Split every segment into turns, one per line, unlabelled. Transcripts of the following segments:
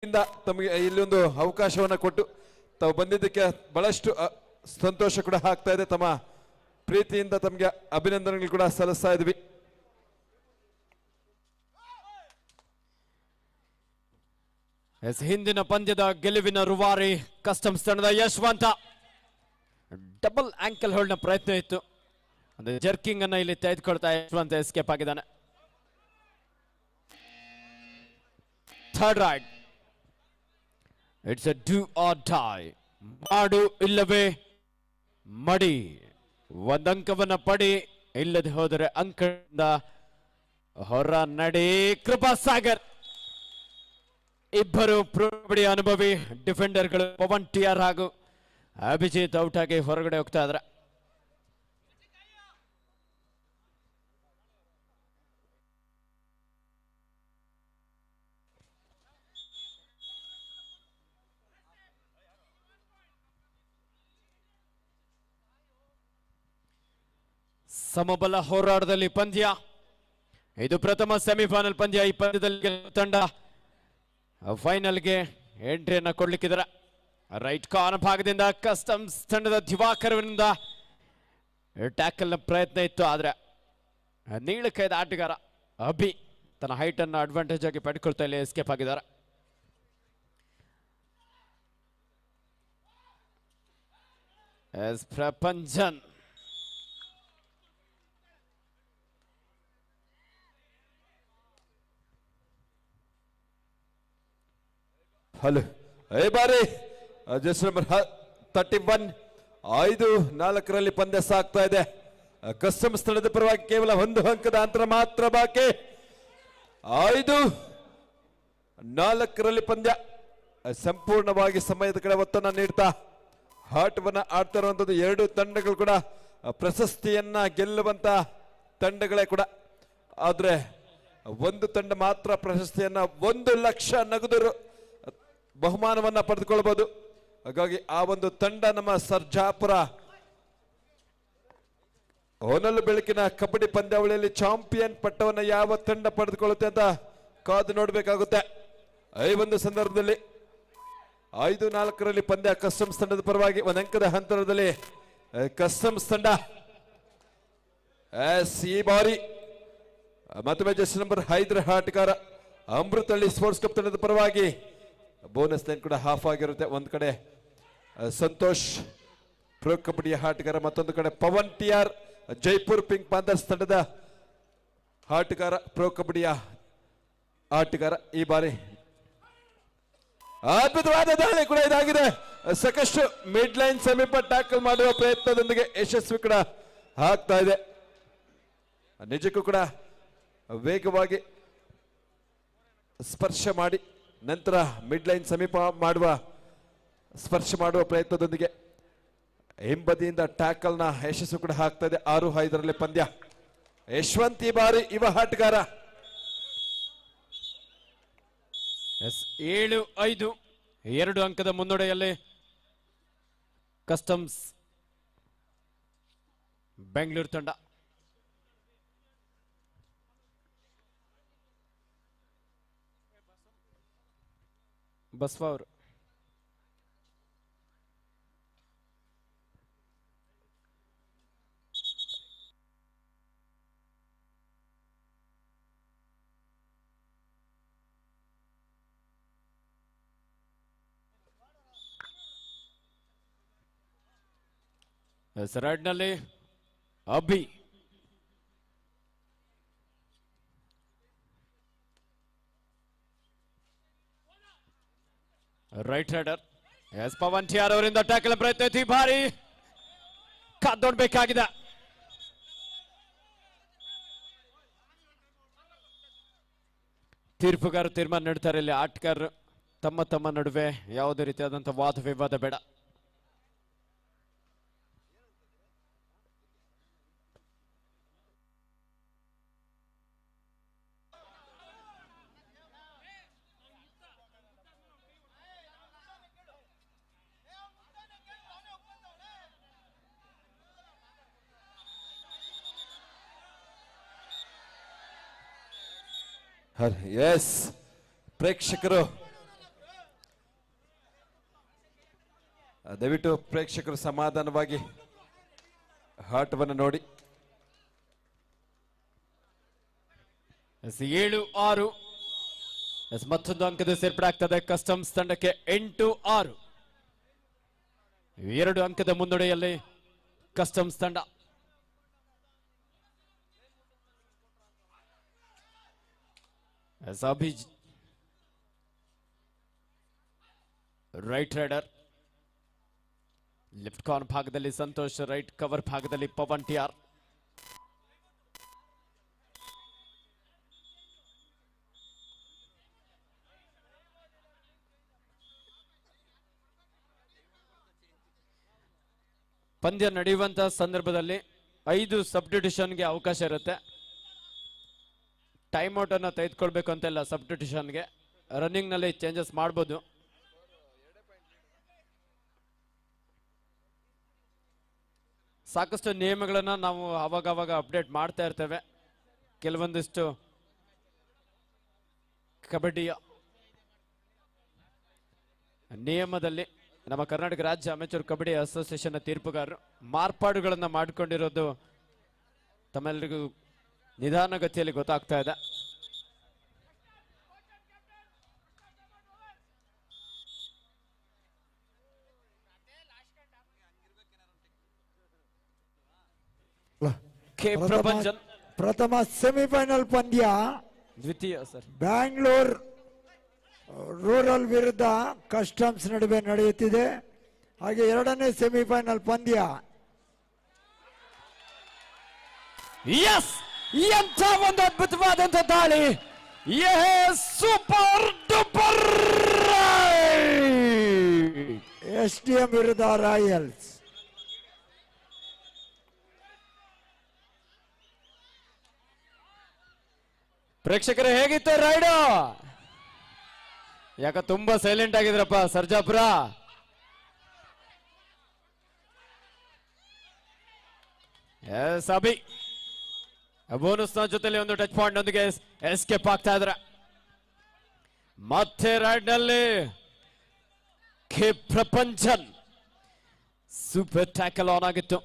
ತಮಗೆ ಇಲ್ಲೊಂದು ಅವಕಾಶವನ್ನ ಕೊಟ್ಟು ತಾವು ಬಂದಿದ್ದಕ್ಕೆ ಬಹಳಷ್ಟು ಸಂತೋಷ ಕೂಡ ಆಗ್ತಾ ಇದೆ. ತಮ್ಮ ಪ್ರೀತಿಯಿಂದ ತಮಗೆ ಅಭಿನಂದನೆಗಳು ಕೂಡ ಸಲ್ಲಿಸ್ತಾ ಇದ್ವಿ.
ಹಿಂದಿನ ಪಂದ್ಯದ ಗೆಲುವಿನ ರೂವಾರಿ ಕಸ್ಟಮ್ಸ್ ತಂಡದ ಯಶವಂತ. ಡಬಲ್ ಆಂಕಲ್ ಹೋಲ್ಡ್ ನ ಪ್ರಯತ್ನ ಇತ್ತು, ಅಂದ್ರೆ ಜರ್ಕಿಂಗ್ ಅನ್ನ ಇಲ್ಲಿ ತೆಗೆದುಕೊಳ್ತಾ ಯಶವಂತ ಎಸ್ಕೇಪ್ ಆಗಿದ್ದಾನೆ. Third ride, it's A do or die. ಮಾಡು ಇಲ್ಲವೇ ಮಡಿ. ಒಂದಂಕವನ್ನ ಪಡಿ, ಇಲ್ಲದೆ ಹೋದರೆ ಅಂಕದಿಂದ ಹೊರ ನಡಿ. ಕೃಪಾ ಸಾಗರ್ ಇಬ್ಬರು ಪ್ರಬಡಿ ಅನುಭವಿ ಡಿಫೆಂಡರ್ಗಳು ಪವನ್ ಟಿಆರ್ ಹಾಗೂ ಅಭಿಜಿತ್ ಔಟ್ ಆಗಿ ಹೊರಗಡೆ ಹೋಗ್ತಾ ಇದ್ದಾರೆ. ಸಮಬಲ ಹೋರಾಟದಲ್ಲಿ ಪಂದ್ಯ. ಇದು ಪ್ರಥಮ ಸೆಮಿಫೈನಲ್ ಪಂದ್ಯ. ಈ ಪಂದ್ಯದಲ್ಲಿ ತಂಡ ಫೈನಲ್ಗೆ ಎಂಟ್ರಿಯನ್ನ ಕೊಡ್ಲಿಕ್ಕಿದ್ದಾರೆ. ರೈಟ್ ಕಾರ್ನರ್ ಭಾಗದಿಂದ ಕಸ್ಟಮ್ಸ್ ತಂಡದ ದಿವಾಕರವಿನಿಂದ ಟ್ಯಾಕಲ್ ನ ಪ್ರಯತ್ನ ಇತ್ತು, ಆದ್ರೆ ನೀಳಕೈದ ಆಟಗಾರ ಅಭಿ ತನ್ನ ಹೈಟ್ ಅನ್ನು ಅಡ್ವಾಂಟೇಜ್ ಆಗಿ ಪಡ್ಕೊಳ್ತಾ ಇಲ್ಲಿ ಎಸ್ಕೇಪ್ ಆಗಿದ್ದಾರೆ. ಪ್ರಪಂಚನ್
ಹಲೋ ಏ ಬಾರಿ ಜಸ್ಟ್ ನಂಬರ್ 31 5-4 ಪಂದ್ಯ ಸಾಗ್ತಾ ಇದೆ. ಕಸ್ಟಮ್ಸ್ ತಂಡದ ಪರವಾಗಿ ಕೇವಲ 1 ಅಂಕದ ಅಂತರ ಮಾತ್ರ ಬಾಕಿ. 5-4 ಪಂದ್ಯ ಸಂಪೂರ್ಣವಾಗಿ ಸಮಯದ ಕಡೆ ಒತ್ತನ್ನು ನೀಡ್ತಾ ಆಟವನ್ನ ಆಡ್ತಾ ಇರುವಂತದ್ದು. ಎರಡು ತಂಡಗಳು ಕೂಡ ಪ್ರಶಸ್ತಿಯನ್ನ ಗೆಲ್ಲುವಂತ ತಂಡಗಳೇ ಕೂಡ, ಆದ್ರೆ ಒಂದು ತಂಡ ಮಾತ್ರ ಪ್ರಶಸ್ತಿಯನ್ನ 1 ಲಕ್ಷ ನಗದು ಬಹುಮಾನವನ್ನ ಪಡೆದುಕೊಳ್ಳಬಹುದು. ಹಾಗಾಗಿ ಆ ಒಂದು ತಂಡ ನಮ್ಮ ಸರ್ಜಾಪುರ ಹೊನಲು ಬೆಳಕಿನ ಕಬಡ್ಡಿ ಪಂದ್ಯಾವಳಿಯಲ್ಲಿ ಚಾಂಪಿಯನ್ ಪಟ್ಟವನ್ನು ಯಾವ ತಂಡ ಪಡೆದುಕೊಳ್ಳುತ್ತೆ ಅಂತ ಕಾದು ನೋಡಬೇಕಾಗುತ್ತೆ. ಈ ಒಂದು ಸಂದರ್ಭದಲ್ಲಿ 5-4 ಪಂದ್ಯ ಕಸ್ಟಮ್ಸ್ ತಂಡದ ಪರವಾಗಿ 1 ಅಂಕದ ಅಂತರದಲ್ಲಿ ಕಸ್ಟಮ್ಸ್ ತಂಡ ಈ ಬಾರಿ ಮತ್ತೊಮ್ಮೆ ಜಸ್ಟ್ ನಂಬರ್ 5 ಆಟಗಾರ ಅಮೃತಹಳ್ಳಿ ಸ್ಪೋರ್ಟ್ಸ್ ಕ್ಲಬ್ ತಂಡದ ಪರವಾಗಿ ಬೋನಸ್ ಲೈನ್ ಕೂಡ ಹಾಫ್ ಆಗಿರುತ್ತೆ. ಒಂದು ಕಡೆ ಸಂತೋಷ್ ಪ್ರೋ ಕಬಡ್ಡಿಯ ಆಟಗಾರ, ಮತ್ತೊಂದು ಕಡೆ ಪವನ್ ಟಿಆರ್ ಜೈಪುರ್ ಪಿಂಕ್ ಪಾಂಥರ್ಸ್ ತಂಡದ ಆಟಗಾರ, ಪ್ರೋ ಕಬಡ್ಡಿಯ ಆಟಗಾರ. ಈ ಬಾರಿ ಅದ್ಭುತವಾದ ದಾಳಿ ಕೂಡ ಇದಾಗಿದೆ. ಸಾಕಷ್ಟು ಮಿಡ್ ಲೈನ್ ಸಮೀಪ ಟ್ಯಾಕಲ್ ಮಾಡುವ ಪ್ರಯತ್ನದೊಂದಿಗೆ ಯಶಸ್ವಿ ಕೂಡ ಆಗ್ತಾ ಇದೆ. ನಿಜಕ್ಕೂ ಕೂಡ ವೇಗವಾಗಿ ಸ್ಪರ್ಶ ಮಾಡಿ ನಂತರ ಮಿಡ್ ಲೈನ್ ಸಮೀಪ ಸ್ಪರ್ಶ ಮಾಡುವ ಪ್ರಯತ್ನದೊಂದಿಗೆ ಹಿಂಬದಿಯಿಂದ ಟ್ಯಾಕಲ್ನ ಯಶಸ್ಸು ಕೂಡ ಆಗ್ತಾ ಇದೆ. 6-5 ಪಂದ್ಯ. ಯಶವಂತ್ ಈ ಬಾರಿ ಯುವ ಆಟಗಾರ.
7-5 2 ಅಂಕದ ಮುನ್ನಡೆಯಲ್ಲಿ ಕಸ್ಟಮ್ಸ್ ಬೆಂಗಳೂರು ತಂಡ. ಬಸವ ಅವರು ರೈಡ್ನಲ್ಲಿ ಅಭಿ ರೈಟ್ ರೈಡರ್ ಪವನ್ ಟಿಆರ್ ಅವರಿಂದ ಟ್ಯಾಕಲ್ ಪ್ರಯತ್ನ ಇತ್ತು. ಭಾರಿ ಕಾದೊಡ್ಬೇಕಾಗಿದೆ. ತೀರ್ಪುಗಾರರು ತೀರ್ಮಾನ ನೀಡ್ತಾರೆ. ಇಲ್ಲಿ ಆಟಗಾರರು ತಮ್ಮ ನಡುವೆ ಯಾವುದೇ ರೀತಿಯಾದಂತಹ ವಾದ ವಿವಾದ ಬೇಡ.
ಎಸ್ ಪ್ರೇಕ್ಷಕರು ದಯವಿಟ್ಟು ಪ್ರೇಕ್ಷಕರು ಸಮಾಧಾನವಾಗಿ ಆಟವನ್ನು ನೋಡಿ.
7-6 ಮತ್ತೊಂದು ಅಂಕದ ಸೇರ್ಪಡೆ ಆಗ್ತದೆ ಕಸ್ಟಮ್ಸ್ ತಂಡಕ್ಕೆ. 8-6 2 ಅಂಕದ ಮುನ್ನಡೆಯಲ್ಲಿ ಕಸ್ಟಮ್ಸ್ ತಂಡ. ರೈಟ್ ರೈಡರ್, ಲೆಫ್ಟ್ ಕಾರ್ನ್ ಭಾಗದಲ್ಲಿ ಸಂತೋಷ್, ರೈಟ್ ಕವರ್ ಭಾಗದಲ್ಲಿ ಪವನ್ ಟಿಆರ್. ಪಂದ್ಯ ನಡೆಯುವಂತಹ ಸಂದರ್ಭದಲ್ಲಿ 5 ಸಬ್ಸ್ಟಿಟ್ಯೂಷನ್ಗೆ ಅವಕಾಶ ಇರುತ್ತೆ. ಟೈಮ್ ಔಟ್ ಅನ್ನ ತೆಗೆದುಕೊಳ್ಬೇಕು ಅಂತೆಲ್ಲ ಸಬ್ಸ್ಟಿಟ್ಯೂಷನ್ಗೆ ರನ್ನಿಂಗ್ ನಲ್ಲಿ ಚೇಂಜಸ್ ಮಾಡಬಹುದು. ಸಾಕಷ್ಟು ನಿಯಮಗಳನ್ನ ನಾವು ಅವಾಗ ಅಪ್ಡೇಟ್ ಮಾಡ್ತಾ ಇರ್ತೇವೆ. ಕೆಲವೊಂದಿಷ್ಟು ಕಬಡ್ಡಿಯ ನಿಯಮದಲ್ಲಿ ನಮ್ಮ ಕರ್ನಾಟಕ ರಾಜ್ಯ ಅಮೆಚೂರ್ ಕಬಡ್ಡಿ ಅಸೋಸಿಯೇಷನ್ ತೀರ್ಪುಗಾರರು ಮಾರ್ಪಾಡುಗಳನ್ನ ಮಾಡಿಕೊಂಡಿರೋದು ತಮ್ಮೆಲ್ಲರಿಗೂ ನಿಧಾನಗತಿಯಲ್ಲಿ ಗೊತ್ತಾಗ್ತಾ ಇದೆ. ಕೆ ಪ್ರಪಂಚನ್
ಪ್ರಥಮ ಸೆಮಿಫೈನಲ್ ಪಂದ್ಯ
ದ್ವಿತೀಯ ಸರ್
ಬ್ಯಾಂಗ್ಳೂರ್ ರೂರಲ್ ವಿರುದ್ಧ ಕಸ್ಟಮ್ಸ್ ನಡುವೆ ನಡೆಯುತ್ತಿದೆ. ಹಾಗೆ ಎರಡನೇ ಸೆಮಿಫೈನಲ್ ಪಂದ್ಯ
ಎಂಥ ಒಂದು ಅದ್ಭುತವಾದಂತ ದಾಳಿ, ಸೂಪರ್ ಡೂಪರ್
SDM ವಿರುದ್ಧ ರಾಯಲ್ಸ್.
ಪ್ರೇಕ್ಷಕರು ಹೇಗಿತ್ತು ರೈಡು? ಯಾಕ ತುಂಬಾ ಸೈಲೆಂಟ್ ಆಗಿದ್ರಪ್ಪ ಸರ್ಜಾಪುರ. ಅಭಿ ಬೋನಸ್ ನ ಜೊತೆಲಿ ಒಂದು ಟಚ್ ಪಾಯಿಂಟ್ ನೊಂದಿಗೆ ಎಸ್ಕೇಪ್ ಆಗ್ತಾ ಇದ್ರ. ಮತ್ತೆ ರೈಡ್ ನಲ್ಲಿ ಕೆ ಪ್ರಪಂಚನ್ ಸೂಪರ್ ಟ್ಯಾಕಲ್ ಆನ್ ಆಗಿತ್ತು.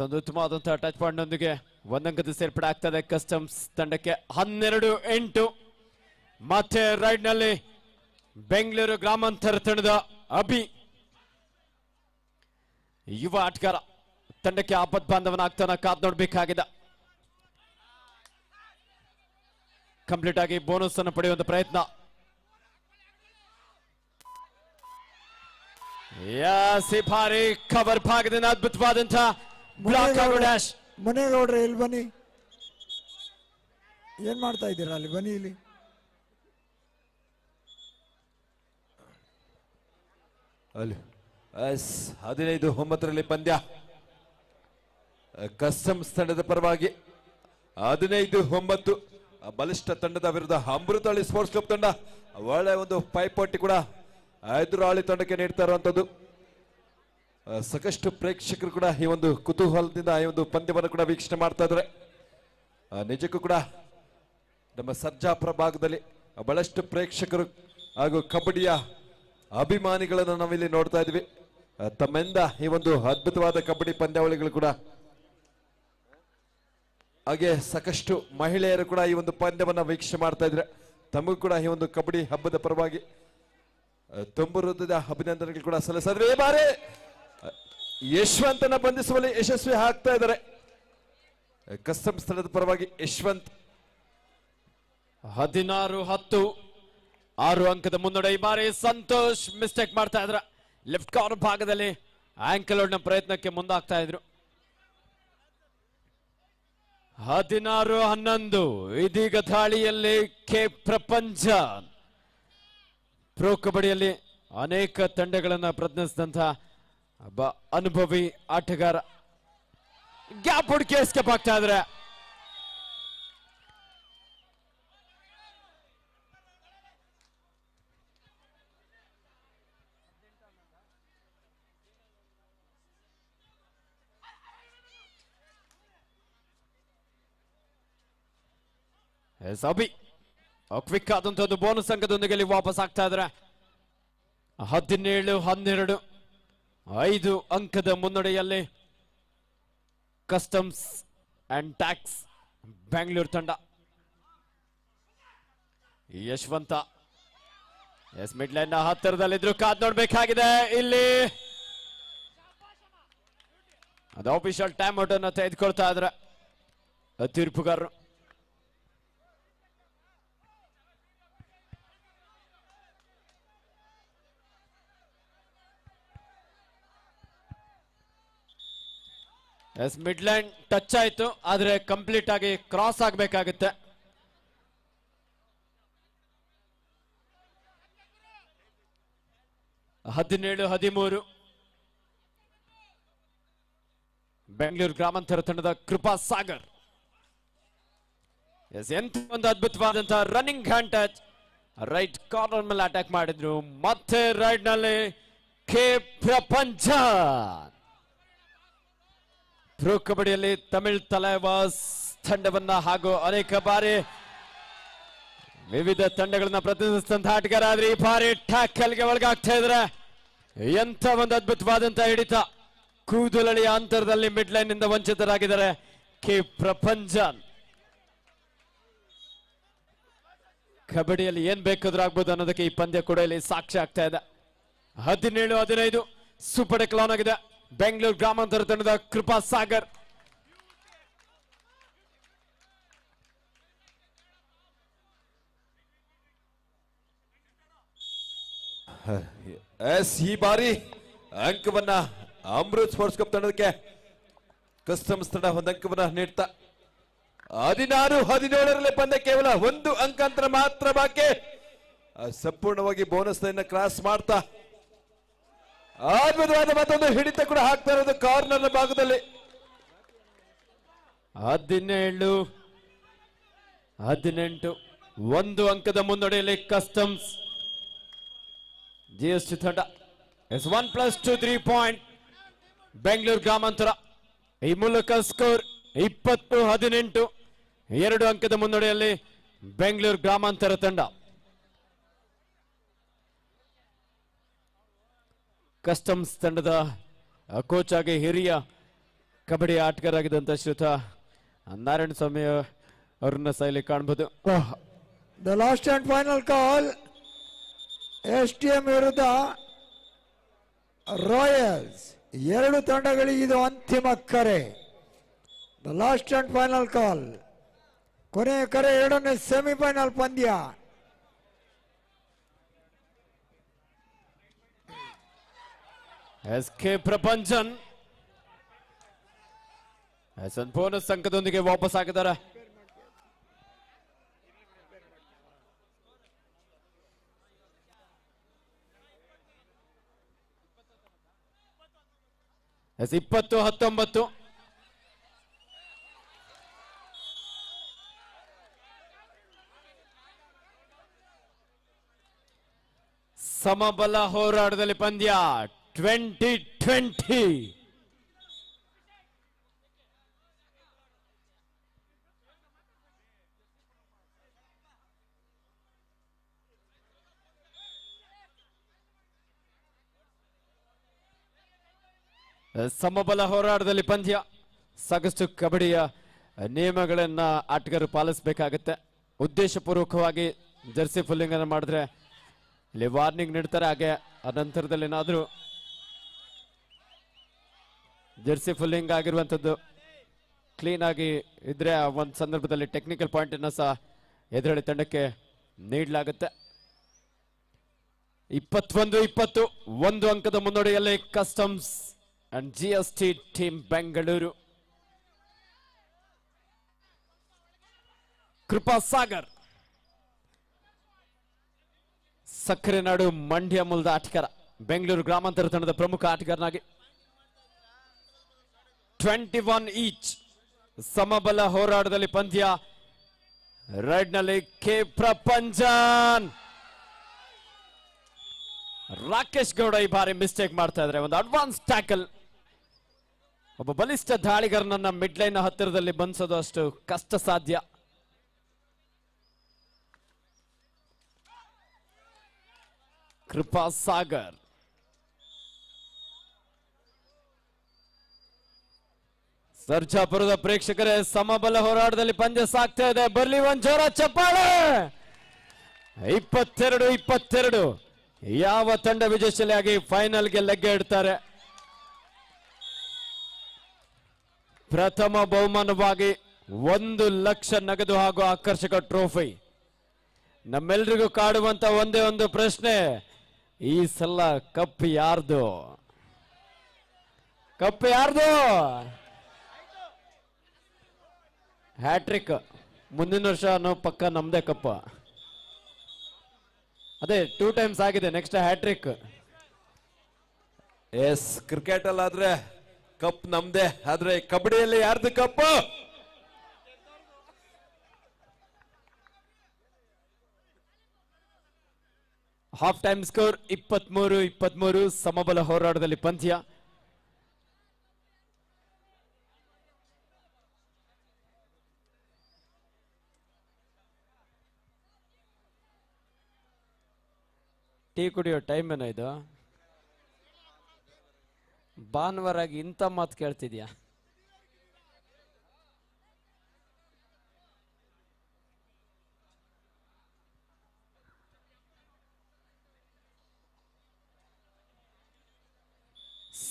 ಒಂದು ಉತ್ತಮವಾದಂತಹ ಟಚ್ ಪಾಯಿಂಟ್ ನೊಂದಿಗೆ ಒಂದಂಕದ ಸೇರ್ಪಡೆ ಆಗ್ತದೆ ಕಸ್ಟಮ್ಸ್ ತಂಡಕ್ಕೆ. 12-8 ಮತ್ತೆ ರೈಡ್ ನಲ್ಲಿ ಬೆಂಗಳೂರು ಗ್ರಾಮಾಂತರ ತಂಡದ ಅಭಿ ಯುವ ಆಟಗಾರ ತಂಡಕ್ಕೆ ಆಪತ್ ಬಾಂಧವನಾಗ್ತಾನ ಕಾದ್ ನೋಡ್ಬೇಕಾಗಿದೆ. ಕಂಪ್ಲೀಟ್ ಆಗಿ ಬೋನಸ್ ಅನ್ನು ಪಡೆಯುವಂತ ಪ್ರಯತ್ನ. ಸಿಫಾರಿ ಕವರ್ ಭಾಗದಿಂದ ಅದ್ಭುತವಾದಂತಹ ಡ್ಯಾಶ್.
ಮುನೇಗೌಡ್ರೆ ಇಲ್ಲಿ ಬನ್ನಿ, ಏನ್ ಮಾಡ್ತಾ ಇದ್ದೀರಾ ಅಲ್ಲಿ? ಬನ್ನಿ ಇಲ್ಲಿ.
ಅಲ್ಲಿ 15-9 ಪಂದ್ಯ ಕಸ್ಟಮ್ಸ್ ತಂಡದ ಪರವಾಗಿ. 15-9 ಬಲಿಷ್ಠ ತಂಡದ ವಿರುದ್ಧ ಅಮೃತಹಳ್ಳಿ ಸ್ಪೋರ್ಟ್ಸ್ ಕ್ಲಬ್ ತಂಡ ಒಳ್ಳೆ ಒಂದು ಪೈಪೋಟಿ ಕೂಡ ಎದುರಾಳಿ ತಂಡಕ್ಕೆ ನೀಡ್ತಾ ಇರುವಂತದ್ದು. ಸಾಕಷ್ಟು ಪ್ರೇಕ್ಷಕರು ಕೂಡ ಈ ಒಂದು ಕುತೂಹಲದಿಂದ ಈ ಒಂದು ಪಂದ್ಯವನ್ನು ಕೂಡ ವೀಕ್ಷಣೆ ಮಾಡ್ತಾ ಇದ್ದಾರೆ. ನಿಜಕ್ಕೂ ಕೂಡ ನಮ್ಮ ಸರ್ಜಾಪುರ ಭಾಗದಲ್ಲಿ ಬಹಳಷ್ಟು ಪ್ರೇಕ್ಷಕರು ಹಾಗೂ ಕಬಡ್ಡಿಯ ಅಭಿಮಾನಿಗಳನ್ನು ನಾವಿಲ್ಲಿ ನೋಡ್ತಾ ಇದ್ವಿ. ತಮ್ಮಿಂದ ಈ ಒಂದು ಅದ್ಭುತವಾದ ಕಬಡ್ಡಿ ಪಂದ್ಯಾವಳಿಗಳು ಕೂಡ, ಹಾಗೆ ಸಾಕಷ್ಟು ಮಹಿಳೆಯರು ಕೂಡ ಈ ಒಂದು ಪಂದ್ಯವನ್ನ ವೀಕ್ಷಣೆ ಮಾಡ್ತಾ ಇದ್ರೆ ತಮಗೂ ಕೂಡ ಈ ಒಂದು ಕಬಡ್ಡಿ ಹಬ್ಬದ ಪರವಾಗಿ ತುಂಬು ಹೃದಯದ ಅಭಿನಂದನೆಗಳು ಕೂಡ ಸಲ್ಲಿಸಿದ್ರೆ. ಈ ಬಾರಿ ಯಶವಂತನ ಬಂಧಿಸುವಲ್ಲಿ ಯಶಸ್ವಿ ಆಗ್ತಾ ಇದ್ದಾರೆ ಕಸ್ಟಮ್ಸ್ ತಂಡದ ಪರವಾಗಿ. ಯಶವಂತ್
16-10 6 ಅಂಕದ ಮುನ್ನಡೆ. ಈ ಬಾರಿ ಸಂತೋಷ್ ಮಿಸ್ಟೇಕ್ ಮಾಡ್ತಾ ಇದ್ರ. ಲೆಫ್ಟ್ ಕಾರ್ನರ್ ಭಾಗದಲ್ಲಿ ಆಂಕಲ್ ನ ಪ್ರಯತ್ನಕ್ಕೆ ಮುಂದಾಗ್ತಾ ಇದ್ರು. 16-11 ಇದೀಗ ದಾಳಿಯಲ್ಲಿ ಕೆ ಪ್ರಪಂಚ. ಪ್ರೋ ಕಬಡ್ಡಿಯಲ್ಲಿ ಅನೇಕ ತಂಡಗಳನ್ನ ಪ್ರತಿನಿಧಿಸಿದಂತಹ ಒಬ್ಬ ಅನುಭವಿ ಆಟಗಾರ. ಗ್ಯಾಪ್ ಹುಡುಕಿ ಎಸ್ಕೇಪ್ ಆಗ್ತಾ ಇದ್ರೆ. ಅಭಿ ಕ್ವಿಕ್ ಆದಂತ ಒಂದು ಬೋನಸ್ ಅಂಕದೊಂದಿಗೆ ಇಲ್ಲಿ ವಾಪಸ್ ಆಗ್ತಾ ಇದ್ರೆ 17-12 5 ಅಂಕದ ಮುನ್ನಡೆಯಲ್ಲಿ ಕಸ್ಟಮ್ಸ್ ಅಂಡ್ ಟ್ಯಾಕ್ಸ್ ಬೆಂಗಳೂರು ತಂಡ. ಯಶವಂತ ಮಿಡ್ ಲೈನ್ ನ ಹತ್ತಿರದಲ್ಲಿದ್ರು, ಕಾದ್ ನೋಡ್ಬೇಕಾಗಿದೆ. ಇಲ್ಲಿ ಅದು ಆಫಿಷಿಯಲ್ ಟೈಮ್ ಔಟ್ ಅನ್ನು ತೆಗೆದುಕೊಳ್ತಾ ಇದ್ರೆ ತೀರ್ಪುಗಾರರು. ಮಿಡ್ ಲೈನ್ ಟಚ್ ಆಯ್ತು, ಆದ್ರೆ ಕಂಪ್ಲೀಟ್ ಆಗಿ ಕ್ರಾಸ್ ಆಗಬೇಕಾಗುತ್ತೆ. ಹದಿನೇಳು 13 ಬೆಂಗಳೂರು ಗ್ರಾಮಾಂತರ ತಂಡದ ಕೃಪಾ ಸಾಗರ್. ಎಂತ ಒಂದು ಅದ್ಭುತವಾದಂತಹ running hand touch, right corner ಮೇಲೆ ಅಟ್ಯಾಕ್ ಮಾಡಿದ್ರು. ಮತ್ತೆ ರೈಟ್ ನಲ್ಲಿ ಕೆ ಪ್ರಪಂಚ. ಪ್ರೋ ಕಬಡ್ಡಿಯಲ್ಲಿ ತಮಿಳ್ ತಲೈವಾಸ್ ತಂಡವನ್ನ ಹಾಗೂ ಅನೇಕ ಬಾರಿ ವಿವಿಧ ತಂಡಗಳನ್ನ ಪ್ರತಿನಿಧಿಸಿದಂತಹ ಆಟಗಾರ ಆದ್ರೆ ಈ ಬಾರಿ ಟ್ಯಾಕಲ್ಗೆ ಒಳಗಾಗ್ತಾ ಇದ್ರೆ ಎಂತ ಒಂದು ಅದ್ಭುತವಾದಂತಹ ಹಿಡಿತ. ಕೂದಲಳಿಯ ಅಂತರದಲ್ಲಿ ಮಿಡ್ ಲೈನ್ ನಿಂದ ವಂಚಿತರಾಗಿದ್ದಾರೆ ಕೆ ಪ್ರಪಂಚನ್. ಕಬಡ್ಡಿಯಲ್ಲಿ ಏನ್ ಬೇಕಾದ್ರೂ ಆಗ್ಬೋದು ಅನ್ನೋದಕ್ಕೆ ಈ ಪಂದ್ಯ ಕೂಡ ಇಲ್ಲಿ ಸಾಕ್ಷಿ ಆಗ್ತಾ ಇದೆ. 17-15 ಸೂಪರ್ ಡೆಕ್ಲಾನ್ ಆಗಿದೆ ಬೆಂಗಳೂರು ಗ್ರಾಮಾಂತರ ತಂಡದ ಕೃಪಾ ಸಾಗರ್.
ಈ ಬಾರಿ ಅಂಕವನ್ನ ಅಮೃತ್ ಸ್ಪೋರ್ಟ್ಸ್ ಕಪ್ ತಂಡಕ್ಕೆ ಕಸ್ಟಮ್ಸ್ ತಂಡ ಒಂದು ಅಂಕವನ್ನ ನೀಡ್ತಾ 16-17 ಪಂದ್ಯ ಕೇವಲ 1 ಅಂಕಾಂತರ ಮಾತ್ರ ಬಾಕಿ. ಸಂಪೂರ್ಣವಾಗಿ ಬೋನಸ್ ಲೈನ್ ಕ್ರಾಸ್ ಮಾಡ್ತಾ ಅದ್ಭುತವಾದ ಮತ್ತೊಂದು ಹಿಡಿತ ಕೂಡ ಹಾಕ್ತಾ ಇರೋದು ಕಾರ್ನರ್ ಭಾಗದಲ್ಲಿ.
17-18 1 ಅಂಕದ ಮುನ್ನಡೆಯಲ್ಲಿ ಕಸ್ಟಮ್ಸ್ GST ತಂಡ. 1+2 3 ಪಾಯಿಂಟ್ ಬೆಂಗಳೂರು ಗ್ರಾಮಾಂತರ. ಈ ಮೂಲಕ ಸ್ಕೋರ್ 20-18 2 ಅಂಕದ ಮುನ್ನಡೆಯಲ್ಲಿ ಬೆಂಗಳೂರು ಗ್ರಾಮಾಂತರ ತಂಡ. ಕಸ್ಟಮ್ಸ್ ತಂಡದ ಕೋಚ್ ಆಗಿ ಹಿರಿಯ ಕಬಡ್ಡಿ ಆಟಗಾರರಾಗಿದ್ದಂತ ಶ್ರೀಯುತ ನಾರಾಯಣ ಸ್ವಾಮಿ ಅವರನ್ನ ಸೈಲಿ ಕಾಣಬಹುದು.
The last and final call STM ವಿರುದ್ಧ ರಾಯಲ್ಸ್. 2 ತಂಡಗಳಿಗೆ ಇದು ಅಂತಿಮ ಕರೆ. The last and final call, ಕೊನೆಯ ಕರೆ, 2ನೇ ಸೆಮಿಫೈನಲ್ ಪಂದ್ಯ.
SK ಪ್ರಪಂಚನ್ ಸಂಪೂರ್ಣ ಸಂಕದೊಂದಿಗೆ ವಾಪಸ್ ಆಗಿದ್ದಾರೆ. ಎಸ್ 20-19 ಸಮಬಲ ಹೋರಾಟದಲ್ಲಿ ಪಂದ್ಯ 2020. ಸಮಬಲ ಹೋರಾಟದಲ್ಲಿ ಪಂದ್ಯ. ಸಾಕಷ್ಟು ಕಬಡ್ಡಿಯ ನಿಯಮಗಳನ್ನ ಆಟಗಾರರು ಪಾಲಿಸಬೇಕಾಗುತ್ತೆ. ಉದ್ದೇಶಪೂರ್ವಕವಾಗಿ ಜರ್ಸಿ ಫುಲ್ಲಿಂಗ್ ಅನ್ನು ಮಾಡಿದ್ರೆ ಇಲ್ಲಿ ವಾರ್ನಿಂಗ್ ನೀಡ್ತಾರೆ. ಹಾಗೆ ಅನಂತರದಲ್ಲಿ ಏನಾದರೂ ಜರ್ಸಿ ಫುಲ್ಲಿಂಗ್ ಆಗಿರುವಂಥದ್ದು ಕ್ಲೀನ್ ಆಗಿ ಇದ್ರೆ ಆ ಒಂದು ಸಂದರ್ಭದಲ್ಲಿ ಟೆಕ್ನಿಕಲ್ ಪಾಯಿಂಟ್ ಅನ್ನ ಸಹ ಎದುರಾಳಿ ತಂಡಕ್ಕೆ ನೀಡಲಾಗುತ್ತೆ. 21-20 1 ಅಂಕದ ಮುನ್ನಡೆಯಲ್ಲಿ customs and GST team Bengaluru. Krupa Sagar ಸಕ್ಕರೆ ನಾಡು ಮಂಡ್ಯ ಮೂಲದ ಆಟಗಾರ, ಬೆಂಗಳೂರು ಗ್ರಾಮಾಂತರ ತಂಡದ ಪ್ರಮುಖ ಆಟಗಾರನಾಗಿ 21 ಈಚ್ ಸಮಬಲ ಹೋರಾಟದಲ್ಲಿ ಪಂದ್ಯ. ರೈಡ್ ನಲ್ಲಿ ಕೆ ಪ್ರಪಂಚನ್. ರಾಕೇಶ್ ಗೌಡ ಈ ಬಾರಿ ಮಿಸ್ಟೇಕ್ ಮಾಡ್ತಾ ಇದ್ದಾರೆ. ಒಂದು ಅಡ್ವಾನ್ಸ್ ಟ್ಯಾಕಲ್. ಒಬ್ಬ ಬಲಿಷ್ಠ ದಾಳಿಗಾರನನ್ನ ಮಿಡ್ ಲೈನ್ ಹತ್ತಿರದಲ್ಲಿ ಬಂಧಿಸೋದು ಅಷ್ಟು ಕಷ್ಟ ಸಾಧ್ಯ. ಕೃಪಾ ಸಾಗರ್. ಸರ್ಜಾಪುರದ ಪ್ರೇಕ್ಷಕರೇ, ಸಮಬಲ ಹೋರಾಟದಲ್ಲಿ ಪಂದ್ಯ ಸಾಗ್ತಾ ಇದೆ. ಬರ್ಲಿ ಒಂದ್ ಜೋರ ಚಪ್ಪಾಳೆ. 22-22 ಯಾವ ತಂಡ ವಿಜಯಶಾಲಿಯಾಗಿ ಫೈನಲ್ಗೆ ಲಗ್ಗೆ ಇಡ್ತಾರೆ? ಪ್ರಥಮ ಬಹುಮಾನವಾಗಿ 1 ಲಕ್ಷ ನಗದು ಹಾಗೂ ಆಕರ್ಷಕ ಟ್ರೋಫಿ. ನಮ್ಮೆಲ್ರಿಗೂ ಕಾಡುವಂತ ಒಂದೇ ಒಂದು ಪ್ರಶ್ನೆ, ಈ ಸಲ ಕಪ್ ಯಾರ್ದು? ಕಪ್ ಯಾರ್ದು? ಹ್ಯಾಟ್ರಿಕ್. ಮುಂದಿನ ವರ್ಷ ಪಕ್ಕ ನಮ್ದೇ ಕಪ್ಪ. ಅದೇ 2 ಟೈಮ್ಸ್ ಆಗಿದೆ, ನೆಕ್ಸ್ಟ್ ಹ್ಯಾಟ್ರಿಕ್.
ಎಸ್, ಕ್ರಿಕೆಟ್ ಅಲ್ಲಾದ್ರೆ ಕಪ್ ನಮ್ದೇ, ಆದ್ರೆ ಕಬಡ್ಡಿಯಲ್ಲಿ ಯಾರ್ದು ಕಪ್?
Half time score 23-23. ಸಮಬಲ ಹೋರಾಟದಲ್ಲಿ ಪಂದ್ಯ. ಟೀ ಕುಡಿಯೋ ಟೈಮ್ ಏನೋ ಇದು? ಭಾನುವಾರ ಇಂಥ ಮಾತು ಕೇಳ್ತಿದ್ಯಾ?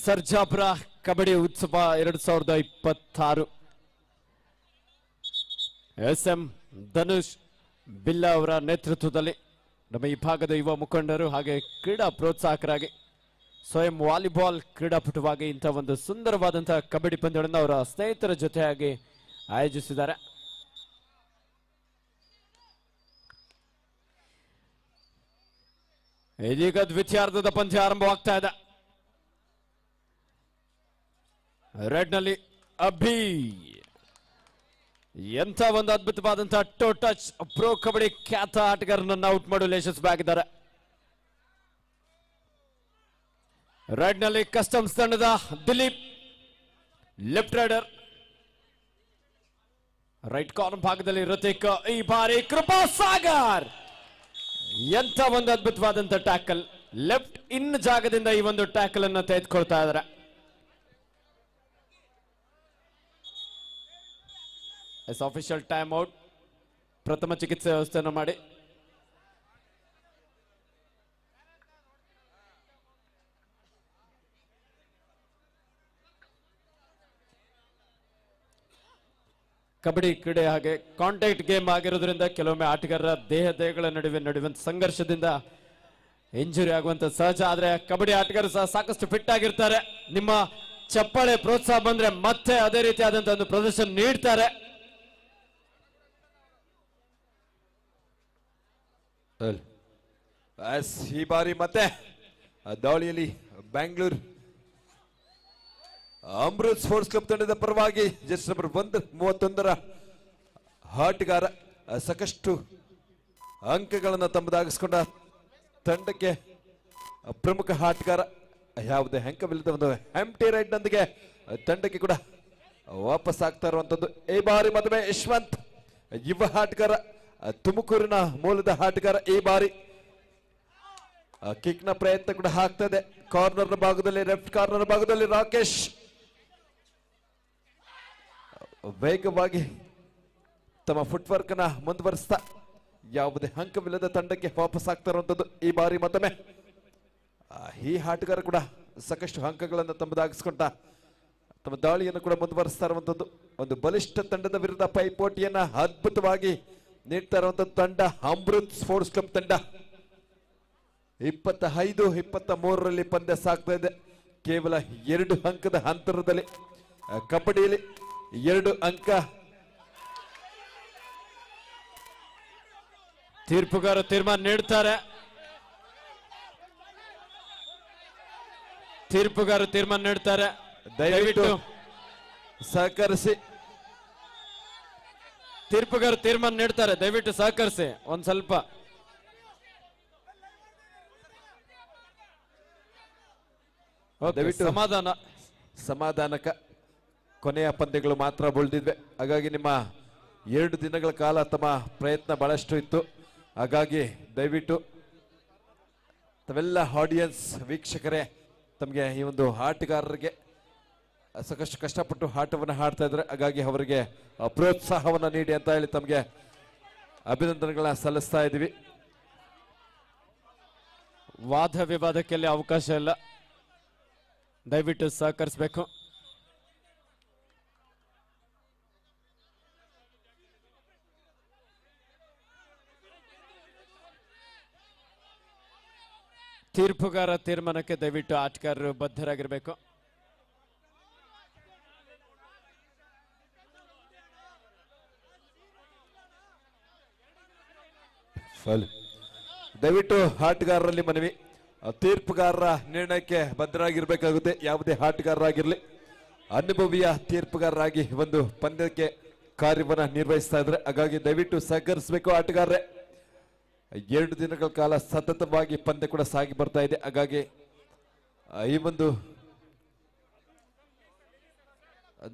ಸರ್ಜಾಪುರ ಕಬಡ್ಡಿ ಉತ್ಸವ 2026 ಎಸ್.ಎಂ. ಧನುಷ್ ಬಿಲ್ಲಾ ಅವರ ನೇತೃತ್ವದಲ್ಲಿ ನಮ್ಮ ಈ ಭಾಗದ ಯುವ ಮುಖಂಡರು ಹಾಗೆ ಕ್ರೀಡಾ ಪ್ರೋತ್ಸಾಹಕರಾಗಿ ಸ್ವಯಂ ವಾಲಿಬಾಲ್ ಕ್ರೀಡಾಪಟುವಾಗಿ ಇಂಥ ಒಂದು ಸುಂದರವಾದಂತಹ ಕಬಡ್ಡಿ ಪಂದ್ಯಗಳನ್ನು ಅವರ ಸ್ನೇಹಿತರ ಜೊತೆಯಾಗಿ ಆಯೋಜಿಸಿದ್ದಾರೆ. ಇದೀಗ ದ್ವಿತೀಯಾರ್ಧದ ಪಂದ್ಯ ಆರಂಭವಾಗ್ತಾ ಇದೆ. ರೆಡ್ ನಲ್ಲಿ ಅಭಿ ಎಂಥ ಒಂದು ಅದ್ಭುತವಾದಂತಹ ಟೋ ಟಚ್ ಪ್ರೋ ಕಬಡ್ಡಿ ಖ್ಯಾತ ಆಟಗಾರನನ್ನು ಔಟ್ ಮಾಡಲು ಯಶಸ್ವಿಯಾಗಿದ್ದಾರೆ. ರೆಡ್ ನಲ್ಲಿ ಕಸ್ಟಮ್ಸ್ ತಂಡದ Dilip left raider. Right corner ಭಾಗದಲ್ಲಿ ಋತಿಕ್. ಈ ಬಾರಿ ಕೃಪಾ ಸಾಗರ್ ಎಂಥ ಒಂದು ಅದ್ಭುತವಾದಂತ ಟ್ಯಾಕಲ್. ಲೆಫ್ಟ್ ಇನ್ ಜಾಗದಿಂದ ಈ ಒಂದು ಟ್ಯಾಕಲ್ ಅನ್ನು ತೆಗೆದುಕೊಳ್ತಾ ಇದ್ದಾರೆ. Yes official time out. ಪ್ರಥಮ ಚಿಕಿತ್ಸೆ ವ್ಯವಸ್ಥೆಯನ್ನು ಮಾಡಿ ಕಬಡ್ಡಿ ಕ್ರೀಡೆ ಹಾಗೆ ಕಾಂಟ್ಯಾಕ್ಟ್ ಗೇಮ್ ಆಗಿರೋದ್ರಿಂದ ಕೆಲವೊಮ್ಮೆ ಆಟಗಾರರ ದೇಹಗಳ ನಡುವೆ ಸಂಘರ್ಷದಿಂದ ಇಂಜುರಿ ಆಗುವಂತ ಸಹಜ. ಆದ್ರೆ ಕಬಡ್ಡಿ ಆಟಗಾರರು ಸಹ ಸಾಕಷ್ಟು ಫಿಟ್ ಆಗಿರ್ತಾರೆ. ನಿಮ್ಮ ಚಪ್ಪಾಳೆ ಪ್ರೋತ್ಸಾಹ ಬಂದ್ರೆ ಮತ್ತೆ ಅದೇ ರೀತಿಯಾದಂತಹ ಒಂದು ಪ್ರದರ್ಶನ ನೀಡ್ತಾರೆ.
ಈ ಬಾರಿ ಮತ್ತೆ ದಾಳಿಯಲ್ಲಿ ಬ್ಯಾಂಗ್ಳೂರ್ ಅಮೃತ್ ಸ್ಪೋರ್ಟ್ಸ್ ಕ್ಲಬ್ ತಂಡದ ಪರವಾಗಿ ಜಸ್ಟ್ ನಂಬರ್ 31 ಆಟಗಾರ ಸಾಕಷ್ಟು ಅಂಕಗಳನ್ನು ತಮ್ಮದಾಗಿಸಿಕೊಂಡ ತಂಡಕ್ಕೆ ಪ್ರಮುಖ ಆಟಗಾರ. ಯಾವುದೇ ಅಂಕವಿಲ್ಲದ ಒಂದು ಎಂಟಿ ರೈಡ್ ನೊಂದಿಗೆ ತಂಡಕ್ಕೆ ಕೂಡ ವಾಪಸ್ ಆಗ್ತಾ ಇರುವಂತದ್ದು. ಈ ಬಾರಿ ಮದುವೆ ಯಶವಂತ್ ಯುವ ಆಟಗಾರ, ತುಮಕೂರಿನ ಮೂಲದ ಆಟಗಾರ. ಈ ಬಾರಿ ಕಿಕ್ ನ ಪ್ರಯತ್ನ ಕೂಡ ಆಗ್ತದೆ. ಕಾರ್ನರ್ ಭಾಗದಲ್ಲಿ, ಲೆಫ್ಟ್ ಕಾರ್ನರ್ ಭಾಗದಲ್ಲಿ ರಾಕೇಶ್ ವೇಗವಾಗಿ ತಮ್ಮ ಫುಟ್ ವರ್ಕ್ ನ ಮುಂದುವರಿಸ್ತಾ ಯಾವುದೇ ಅಂಕವಿಲ್ಲದ ತಂಡಕ್ಕೆ ವಾಪಸ್ ಆಗ್ತಾ ಇರುವಂತದ್ದು. ಈ ಬಾರಿ ಮತ್ತೊಮ್ಮೆ ಈ ಆಟಗಾರ ಕೂಡ ಸಾಕಷ್ಟು ಅಂಕಗಳನ್ನು ತಮ್ಮದಾಗಿಸ್ಕೊಂಡ ತಮ್ಮ ದಾಳಿಯನ್ನು ಕೂಡ ಮುಂದುವರಿಸ್ತಾ ಇರುವಂತದ್ದು. ಒಂದು ಬಲಿಷ್ಠ ತಂಡದ ವಿರುದ್ಧ ಪೈಪೋಟಿಯನ್ನ ಅದ್ಭುತವಾಗಿ ನೀಡ್ತಾ ಇರುವಂತದ್ದು ತಂಡ ಅಮೃತ್ ಸ್ಪೋರ್ಟ್ಸ್ ಕ್ಲಬ್ ತಂಡ. 25-23 ಪಂದ್ಯ ಸಾಗ್ತಾ ಇದೆ. ಕೇವಲ 2 ಅಂಕದ ಅಂತರದಲ್ಲಿ ಕಬಡ್ಡಿಯಲ್ಲಿ 2 ಅಂಕ.
ತೀರ್ಪುಗಾರ ತೀರ್ಮಾನ ನೀಡ್ತಾರೆ.
ದಯವಿಟ್ಟು ಸಹಕರಿಸಿ.
ತೀರ್ಪುಗಾರ ತೀರ್ಮಾನ ನೀಡ್ತಾರೆ, ದಯವಿಟ್ಟು ಸಹಕರಿಸಿ ಒಂದ್ ಸ್ವಲ್ಪ.
ದಯವಿಟ್ಟು
ಸಮಾಧಾನಕ
ಕೊನೆಯ ಪಂದ್ಯಗಳು ಮಾತ್ರ ಉಳಿದಿದ್ವೆ. ಹಾಗಾಗಿ ನಿಮ್ಮ 2 ದಿನಗಳ ಕಾಲ ತಮ್ಮ ಪ್ರಯತ್ನ ಬಹಳಷ್ಟು ಇತ್ತು. ಹಾಗಾಗಿ ದಯವಿಟ್ಟು ತಾವೆಲ್ಲ ಆಡಿಯನ್ಸ್ ವೀಕ್ಷಕರೇ ತಮಗೆ ಈ ಒಂದು ಆಟಗಾರರಿಗೆ ಸಾಕಷ್ಟು ಕಷ್ಟಪಟ್ಟು ಆಟವನ್ನು ಆಡ್ತಾ ಇದ್ದಾರೆ, ಹಾಗಾಗಿ ಅವರಿಗೆ ಪ್ರೋತ್ಸಾಹವನ್ನು ನೀಡಿ ಅಂತ ಹೇಳಿ ತಮಗೆ ಅಭಿನಂದನೆಗಳನ್ನ ಸಲ್ಲಿಸ್ತಾ ಇದ್ದೀವಿ.
ವಾದ ವಿವಾದಕ್ಕೆಲ್ಲ ಅವಕಾಶ ಇಲ್ಲ, ದಯವಿಟ್ಟು ಸಹಕರಿಸಬೇಕು. ತೀರ್ಪುಗಾರ ತೀರ್ಮಾನಕ್ಕೆ ದಯವಿಟ್ಟು ಆಟಗಾರರು ಬದ್ಧರಾಗಿರಬೇಕು.
ದಯವಿಟ್ಟು ಆಟಗಾರರಲ್ಲಿ ಮನವಿ, ತೀರ್ಪುಗಾರರ ನಿರ್ಣಯಕ್ಕೆ ಬದ್ಧರಾಗಿರ್ಬೇಕಾಗುತ್ತೆ. ಯಾವುದೇ ಆಟಗಾರರಾಗಿರ್ಲಿ ಅನುಭವಿಯ ತೀರ್ಪುಗಾರರಾಗಿ ಒಂದು ಪಂದ್ಯಕ್ಕೆ ಕಾರ್ಯವನ್ನ ನಿರ್ವಹಿಸ್ತಾ ಇದ್ರೆ, ಹಾಗಾಗಿ ದಯವಿಟ್ಟು ಸಹಕರಿಸಬೇಕು ಆಟಗಾರರೇ. 2 ದಿನಗಳ ಕಾಲ ಸತತವಾಗಿ ಪಂದ್ಯ ಕೂಡ ಸಾಗಿ ಬರ್ತಾ ಇದೆ, ಹಾಗಾಗಿ ಈ ಒಂದು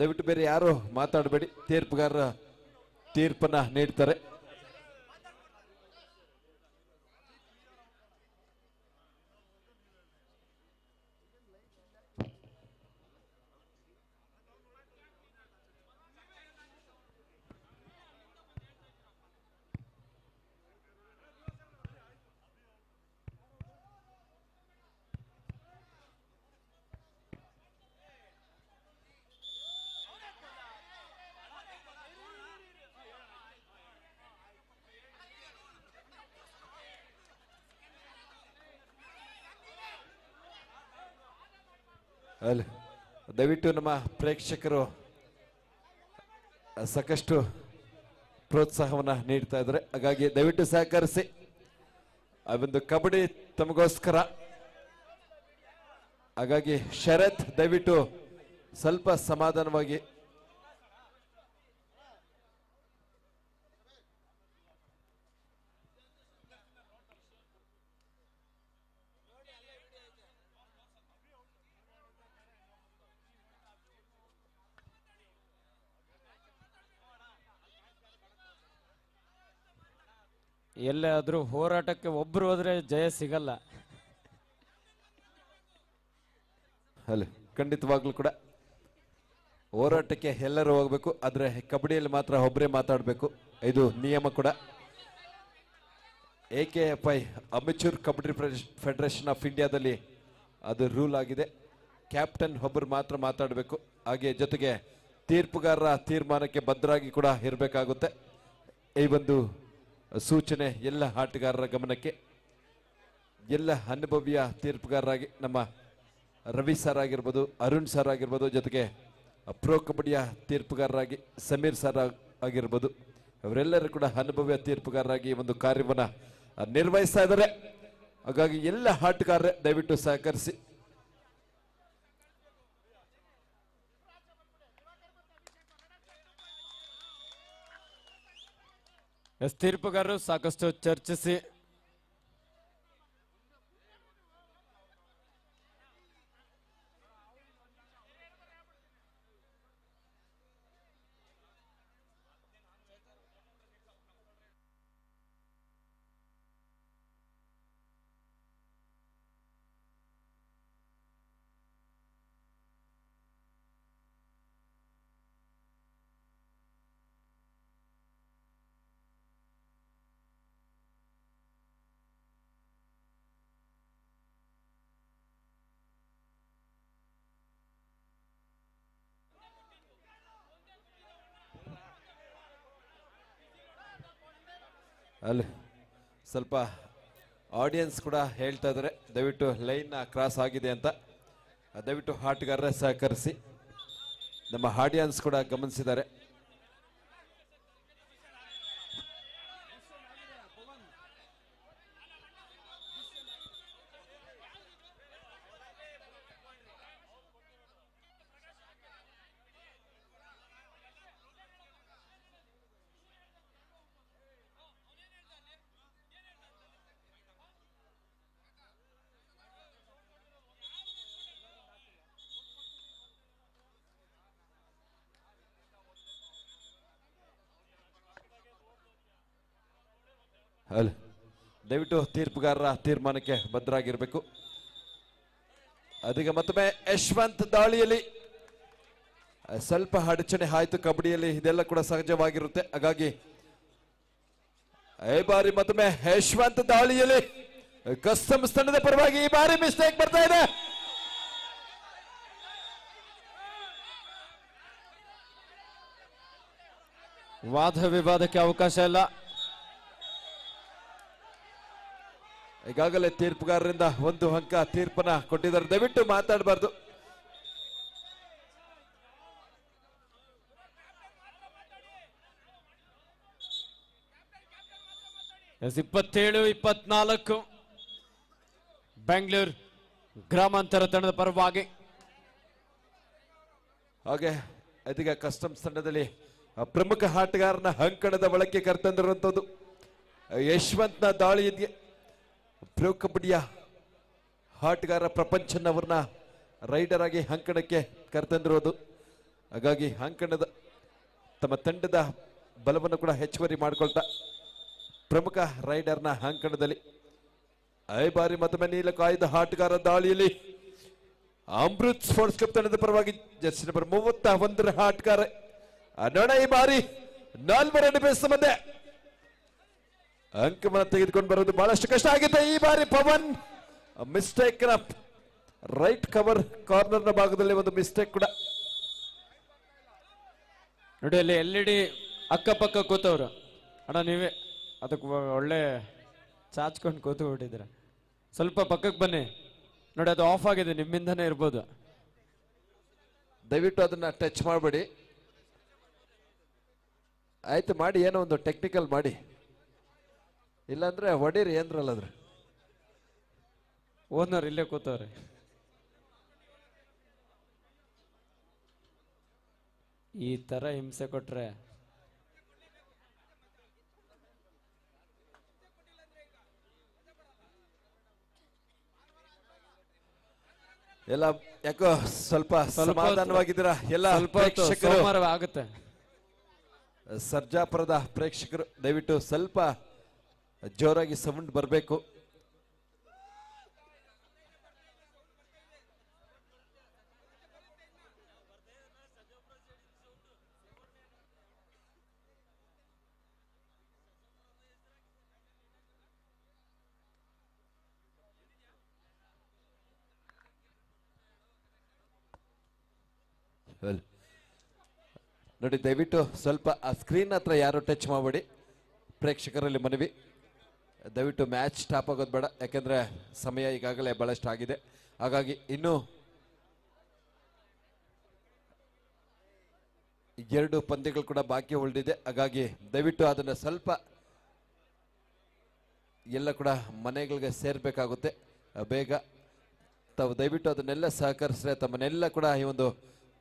ದಯವಿಟ್ಟು ಬೇರೆ ಯಾರು ಮಾತಾಡಬೇಡಿ, ತೀರ್ಪುಗಾರರ ತೀರ್ಪನ್ನ ನೀಡ್ತಾರೆ. ಅಲ್ಲಿ ದಯವಿಟ್ಟು ನಮ್ಮ ಪ್ರೇಕ್ಷಕರು ಸಾಕಷ್ಟು ಪ್ರೋತ್ಸಾಹವನ್ನ ನೀಡ್ತಾ ಇದ್ದಾರೆ, ಹಾಗಾಗಿ ದಯವಿಟ್ಟು ಸಹಕರಿಸಿ. ಆ ಒಂದು ಕಬಡ್ಡಿ ತಮಗೋಸ್ಕರ, ಹಾಗಾಗಿ ಶರತ್ ದಯವಿಟ್ಟು ಸ್ವಲ್ಪ ಸಮಾಧಾನವಾಗಿ
ಎಲ್ಲೇ ಆದ್ರೂ ಹೋರಾಟಕ್ಕೆ ಒಬ್ರು ಹೋದ್ರೆ ಜಯ ಸಿಗಲ್ಲ.
ಅಲ್ಲ, ಖಂಡಿತವಾಗ್ಲೂ ಕೂಡ ಹೋರಾಟಕ್ಕೆ ಎಲ್ಲರೂ ಹೋಗ್ಬೇಕು, ಆದ್ರೆ ಕಬಡ್ಡಿಯಲ್ಲಿ ಮಾತ್ರ ಒಬ್ಬರೇ ಮಾತಾಡಬೇಕು, ಇದು ನಿಯಮ ಕೂಡ. AKFI amateur kabaddi federation of ಇಂಡಿಯಾದಲ್ಲಿ ಅದು ರೂಲ್ ಆಗಿದೆ. ಕ್ಯಾಪ್ಟನ್ ಒಬ್ಬರು ಮಾತ್ರ ಮಾತಾಡಬೇಕು, ಹಾಗೆ ಜೊತೆಗೆ ತೀರ್ಪುಗಾರರ ತೀರ್ಮಾನಕ್ಕೆ ಬದ್ಧರಾಗಿ ಕೂಡ ಇರಬೇಕಾಗುತ್ತೆ. ಈ ಒಂದು ಸೂಚನೆ ಎಲ್ಲ ಆಟಗಾರರ ಗಮನಕ್ಕೆ. ಎಲ್ಲ ಅನುಭವಿಯ ತೀರ್ಪುಗಾರರಾಗಿ ನಮ್ಮ ರವಿ ಸರ್ ಆಗಿರ್ಬೋದು, ಅರುಣ್ ಸರ್ ಆಗಿರ್ಬೋದು, ಜೊತೆಗೆ ಪ್ರೋ ಕಬಡ್ಡಿಯ ತೀರ್ಪುಗಾರರಾಗಿ ಸಮೀರ್ ಸರ್ ಆಗಿರ್ಬೋದು, ಅವರೆಲ್ಲರೂ ಕೂಡ ಅನುಭವಿಯ ತೀರ್ಪುಗಾರರಾಗಿ ಒಂದು ಕಾರ್ಯವನ್ನು ನಿರ್ವಹಿಸ್ತಾ ಇದ್ದಾರೆ. ಹಾಗಾಗಿ ಎಲ್ಲ ಆಟಗಾರರೇ ದಯವಿಟ್ಟು ಸಹಕರಿಸಿ.
ತೀರ್ಪುಗಾರರು ಸಾಕಷ್ಟು ಚರ್ಚಿಸಿ
ಅಲ್ಲಿ ಸ್ವಲ್ಪ ಆಡಿಯನ್ಸ್ ಕೂಡ ಹೇಳ್ತಾ ಇದ್ದಾರೆ, ದಯವಿಟ್ಟು ಲೈನ್ ಕ್ರಾಸ್ ಆಗಿದೆ ಅಂತ. ದಯವಿಟ್ಟು ಆಟಗಾರರೇ ಸಹಕರಿಸಿ. ನಮ್ಮ ಆಡಿಯನ್ಸ್ ಕೂಡ ಗಮನಿಸಿದ್ದಾರೆ. ದಯವಿಟ್ಟು ತೀರ್ಪುಗಾರರ ತೀರ್ಮಾನಕ್ಕೆ ಬದ್ಧರಾಗಿರ್ಬೇಕು. ಅದೀಗ ಮತ್ತೊಮ್ಮೆ ಯಶವಂತ್ ದಾಳಿಯಲ್ಲಿ ಸ್ವಲ್ಪ ಅಡಚಣೆ ಆಯ್ತು. ಕಬಡ್ಡಿಯಲ್ಲಿ ಇದೆಲ್ಲ ಕೂಡ ಸಹಜವಾಗಿರುತ್ತೆ. ಹಾಗಾಗಿ ಈ ಬಾರಿ ಮತ್ತೊಮ್ಮೆ ಯಶವಂತ್ ದಾಳಿಯಲ್ಲಿ ಕಸ್ಟಮ್ಸ್ ತಂಡದ ಪರವಾಗಿ ಈ ಬಾರಿ ಮಿಸ್ಟೇಕ್ ಬರ್ತಾ ಇದೆ.
ವಾದ ವಿವಾದಕ್ಕೆ ಅವಕಾಶ ಇಲ್ಲ.
ಈಗಾಗಲೇ ತೀರ್ಪುಗಾರರಿಂದ 1 ಅಂಕ ತೀರ್ಪನ್ನ ಕೊಟ್ಟಿದ್ದಾರೆ. ದಯವಿಟ್ಟು ಮಾತಾಡಬಾರ್ದು.
ಎಸ್ 27-24 ಬೆಂಗಳೂರು ಗ್ರಾಮಾಂತರ ತಂಡದ ಪರವಾಗಿ.
ಹಾಗೆ ಇದೀಗ ಕಸ್ಟಮ್ಸ್ ತಂಡದಲ್ಲಿ ಪ್ರಮುಖ ಆಟಗಾರನ ಅಂಕಣದ ಒಳಕ್ಕೆ ಕರೆತಂದಿರುವಂಥದ್ದು ಯಶವಂತ್ನ ದಾಳಿಗೆ ಪ್ರೊ ಕಬಡ್ಡಿಯ ಆಟಗಾರ ಪ್ರಪಂಚನ್ ಅವ್ರನ್ನ ರೈಡರ್ ಆಗಿ ಅಂಕಣಕ್ಕೆ ಕರೆತಂದಿರೋದು. ಹಾಗಾಗಿ ಅಂಕಣದ ತಮ್ಮ ತಂಡದ ಬಲವನ್ನು ಕೂಡ ಹೆಚ್ಚುವರಿ ಮಾಡಿಕೊಳ್ತಾ ಪ್ರಮುಖ ರೈಡರ್ನ ಅಂಕಣದಲ್ಲಿ ಈ ಬಾರಿ ಮತ್ತೊಮ್ಮೆ ನೀಲಕ ಆಯ್ದ ಆಟಗಾರ ದಾಳಿಯಲ್ಲಿ ಅಮೃತ್ ಸ್ಪೋರ್ಟ್ಸ್ ಕ್ಲಬ್ ತಂಡದ ಪರವಾಗಿ ಜರ್ಸಿ ನಂಬರ್ 31ರ ಆಟಗಾರ ನೋಡ ಈ ಬಾರಿ 4 ಡಿಫೆನ್ಸ್ ಮುಂದೆ ಅಂಕವನ್ನು ತೆಗೆದುಕೊಂಡು ಬರೋದು ಬಹಳಷ್ಟು ಕಷ್ಟ ಆಗಿದೆ. ಈ ಬಾರಿ Pavan mistake right cover corner ನ ಭಾಗದಲ್ಲಿ ಒಂದು ಮಿಸ್ಟೇಕ್ ಕೂಡ
ನೋಡಿ. ಅಲ್ಲಿ LED ಅಕ್ಕಪಕ್ಕ ಕೂತವ್ರು. ಅಣ್ಣ ನೀವೇ ಅದಕ್ಕೆ ಒಳ್ಳೆ ಚಾಚ್ಕೊಂಡು ಕೂತು ಬಿಟ್ಟಿದ್ದೀರ. ಸ್ವಲ್ಪ ಪಕ್ಕಕ್ಕೆ ಬನ್ನಿ ನೋಡಿ, ಅದು ಆಫ್ ಆಗಿದೆ, ನಿಮ್ಮಿಂದನೇ ಇರ್ಬೋದು.
ದಯವಿಟ್ಟು ಅದನ್ನ ಟಚ್ ಮಾಡಬೇಡಿ ಆಯ್ತು. ಮಾಡಿ ಏನೋ ಒಂದು ಟೆಕ್ನಿಕಲ್ ಮಾಡಿ, ಇಲ್ಲಾಂದ್ರೆ ಹೊಡೀರಿ ಏನ್ರಲ್ಲಾದ್ರೆ.
ಓನರ್ ಇಲ್ಲೇ ಕೂತವ್ರೆ. ಈ ತರ ಹಿಂಸೆ ಕೊಟ್ರೆ
ಎಲ್ಲ ಯಾಕೋ ಸ್ವಲ್ಪ ಸಮಾಧಾನವಾಗಿದ್ದೀರಾ ಎಲ್ಲ ಪ್ರೇಕ್ಷಕರು?
ಸೋಮವಾರ ಆಗುತ್ತೆ.
ಸರ್ಜಾಪುರದ ಪ್ರೇಕ್ಷಕರು ದಯವಿಟ್ಟು ಸ್ವಲ್ಪ ಜೋರಾಗಿ ಸೌಂಡ್ ಬರಬೇಕು. ನೋಡಿ ದಯವಿಟ್ಟು ಸ್ವಲ್ಪ ಆ ಸ್ಕ್ರೀನ್ ಹತ್ರ ಯಾರು ಟಚ್ ಮಾಡಬೇಡಿ. ಪ್ರೇಕ್ಷಕರಲ್ಲಿ ಮನವಿ, ದಯವಿಟ್ಟು ಮ್ಯಾಚ್ ಸ್ಟಾಪ್ ಆಗೋದು ಬೇಡ. ಯಾಕೆಂದ್ರೆ ಸಮಯ ಈಗಾಗಲೇ ಬಹಳಷ್ಟು ಆಗಿದೆ. ಹಾಗಾಗಿ ಇನ್ನೂ 2 ಪಂದ್ಯಗಳು ಕೂಡ ಬಾಕಿ ಉಳಿದಿದೆ. ಹಾಗಾಗಿ ದಯವಿಟ್ಟು ಅದನ್ನು ಸ್ವಲ್ಪ ಎಲ್ಲ ಕೂಡ ಮನೆಗಳಿಗೆ ಸೇರ್ಬೇಕಾಗುತ್ತೆ. ಬೇಗ ತಾವು ದಯವಿಟ್ಟು ಅದನ್ನೆಲ್ಲ ಸಹಕರಿಸಿದ್ರೆ ತಮ್ಮನ್ನೆಲ್ಲ ಕೂಡ ಈ ಒಂದು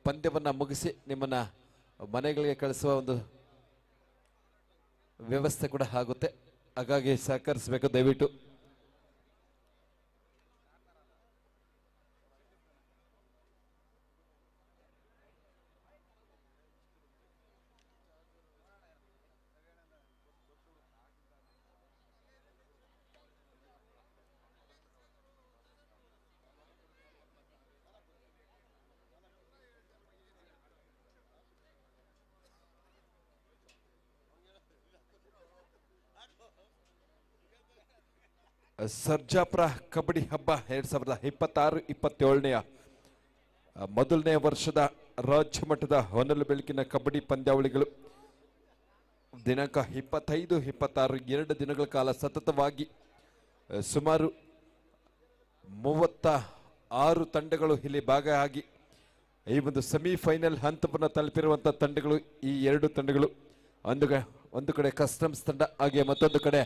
ಪಂದ್ಯವನ್ನ ಮುಗಿಸಿ ನಿಮ್ಮನ್ನ ಮನೆಗಳಿಗೆ ಕಳಿಸುವ ಒಂದು ವ್ಯವಸ್ಥೆ ಕೂಡ ಆಗುತ್ತೆ. ಹಾಗಾಗಿ ಸಹಕರಿಸಬೇಕು ದಯವಿಟ್ಟು. ಸರ್ಜಾಪುರ ಕಬಡ್ಡಿ ಹಬ್ಬ 2026-27ನೆಯ ಮೊದಲನೇ ವರ್ಷದ ರಾಜ್ಯ ಮಟ್ಟದ ಹೊನಲು ಬೆಳಕಿನ ಕಬಡ್ಡಿ ಪಂದ್ಯಾವಳಿಗಳು ದಿನಾಂಕ 25-26 2 ದಿನಗಳ ಕಾಲ ಸತತವಾಗಿ ಸುಮಾರು 36 ತಂಡಗಳು ಇಲ್ಲಿ ಭಾಗಿಯಾಗಿ ಈ ಒಂದು ಸೆಮಿಫೈನಲ್ ಹಂತವನ್ನು ತಲುಪಿರುವಂತಹ ತಂಡಗಳು ಈ 2 ತಂಡಗಳು. ಒಂದು ಕಡೆ ಕಸ್ಟಮ್ಸ್ ತಂಡ, ಹಾಗೆ ಮತ್ತೊಂದು ಕಡೆ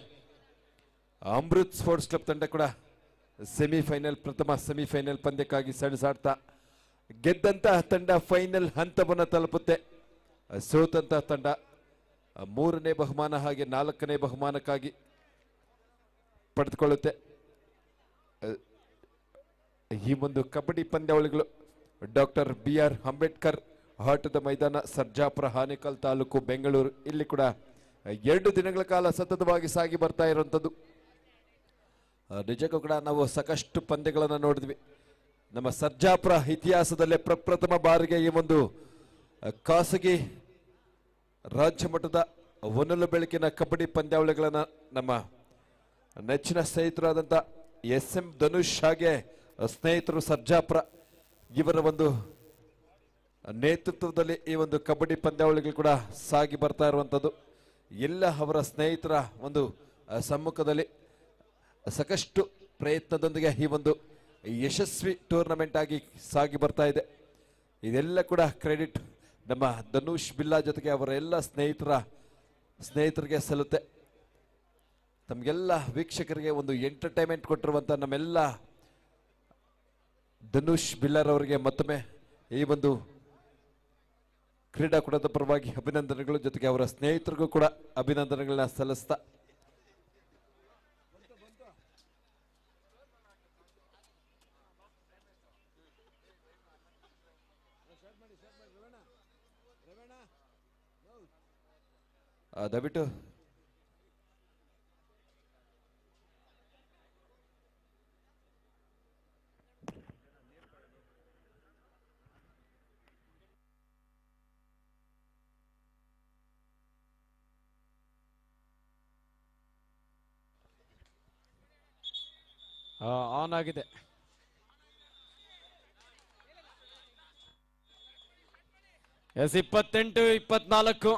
ಅಮೃತ್ ಸ್ಪೋರ್ಟ್ಸ್ ಕ್ಲಬ್ ತಂಡ ಕೂಡ ಪ್ರಥಮ ಸೆಮಿಫೈನಲ್ ಪಂದ್ಯಕ್ಕಾಗಿ ಸೆಣಸಾಡ್ತಾ ಗೆದ್ದಂತಹ ತಂಡ ಫೈನಲ್ ಹಂತವನ್ನು ತಲುಪುತ್ತೆ. ಸೋತಂತಹ ತಂಡ 3ನೇ ಬಹುಮಾನ ಹಾಗೆ 4ನೇ ಬಹುಮಾನಕ್ಕಾಗಿ ಪಡೆದುಕೊಳ್ಳುತ್ತೆ. ಈ ಒಂದು ಕಬಡ್ಡಿ ಪಂದ್ಯಾವಳಿಗಳು ಡಾಕ್ಟರ್ BR ಅಂಬೇಡ್ಕರ್ ಆಟದ ಮೈದಾನ, ಸರ್ಜಾಪುರ, ಆನೇಕಲ್ ತಾಲೂಕು, ಬೆಂಗಳೂರು, ಇಲ್ಲಿ ಕೂಡ 2 ದಿನಗಳ ಕಾಲ ಸತತವಾಗಿ ಸಾಗಿ ಬರ್ತಾ ಇರುವಂಥದ್ದು. ನಿಜಕ್ಕೂ ಕೂಡ ನಾವು ಸಾಕಷ್ಟು ಪಂದ್ಯಗಳನ್ನು ನೋಡಿದ್ವಿ. ನಮ್ಮ ಸರ್ಜಾಪುರ ಇತಿಹಾಸದಲ್ಲೇ ಪ್ರಪ್ರಥಮ ಬಾರಿಗೆ ಈ ಒಂದು ಖಾಸಗಿ ರಾಜ್ಯ ಮಟ್ಟದ ಹೊನಲು ಬೆಳಕಿನ ಕಬಡ್ಡಿ ಪಂದ್ಯಾವಳಿಗಳನ್ನು ನಮ್ಮ ನೆಚ್ಚಿನ ಸ್ನೇಹಿತರಾದಂಥ SM ಧನುಷ್ ಹಾಗೆ ಸ್ನೇಹಿತರು ಸರ್ಜಾಪುರ ಇವರ ಒಂದು ನೇತೃತ್ವದಲ್ಲಿ ಈ ಒಂದು ಕಬಡ್ಡಿ ಪಂದ್ಯಾವಳಿಗಳು ಕೂಡ ಸಾಗಿ ಬರ್ತಾ ಇರುವಂಥದ್ದು. ಎಲ್ಲ ಅವರ ಸ್ನೇಹಿತರ ಒಂದು ಸಮ್ಮುಖದಲ್ಲಿ ಸಾಕಷ್ಟು ಪ್ರಯತ್ನದೊಂದಿಗೆ ಈ ಒಂದು ಯಶಸ್ವಿ ಟೂರ್ನಮೆಂಟ್ ಆಗಿ ಸಾಗಿ ಬರ್ತಾ ಇದೆ. ಇದೆಲ್ಲ ಕೂಡ ಕ್ರೆಡಿಟ್ ನಮ್ಮ ಧನುಷ್ ಬಿಲ್ಲಾ ಜೊತೆಗೆ ಅವರ ಎಲ್ಲ ಸ್ನೇಹಿತರಿಗೆ ಸಲ್ಲುತ್ತೆ. ತಮಗೆಲ್ಲ ವೀಕ್ಷಕರಿಗೆ ಒಂದು ಎಂಟರ್ಟೈನ್ಮೆಂಟ್ ಕೊಟ್ಟಿರುವಂಥ ನಮ್ಮೆಲ್ಲ ಧನುಷ್ ಬಿಲ್ಲರ್ ಅವರಿಗೆ ಮತ್ತೊಮ್ಮೆ ಈ ಒಂದು ಕ್ರೀಡಾಕೂಟದ ಪರವಾಗಿ ಅಭಿನಂದನೆಗಳು, ಜೊತೆಗೆ ಅವರ ಸ್ನೇಹಿತರಿಗೂ ಕೂಡ ಅಭಿನಂದನೆಗಳನ್ನ ಸಲ್ಲಿಸ್ತಾ ದಯವಿಟ್ಟು
ಆನ್ ಆಗಿದೆ. ಎಸ್ 28-24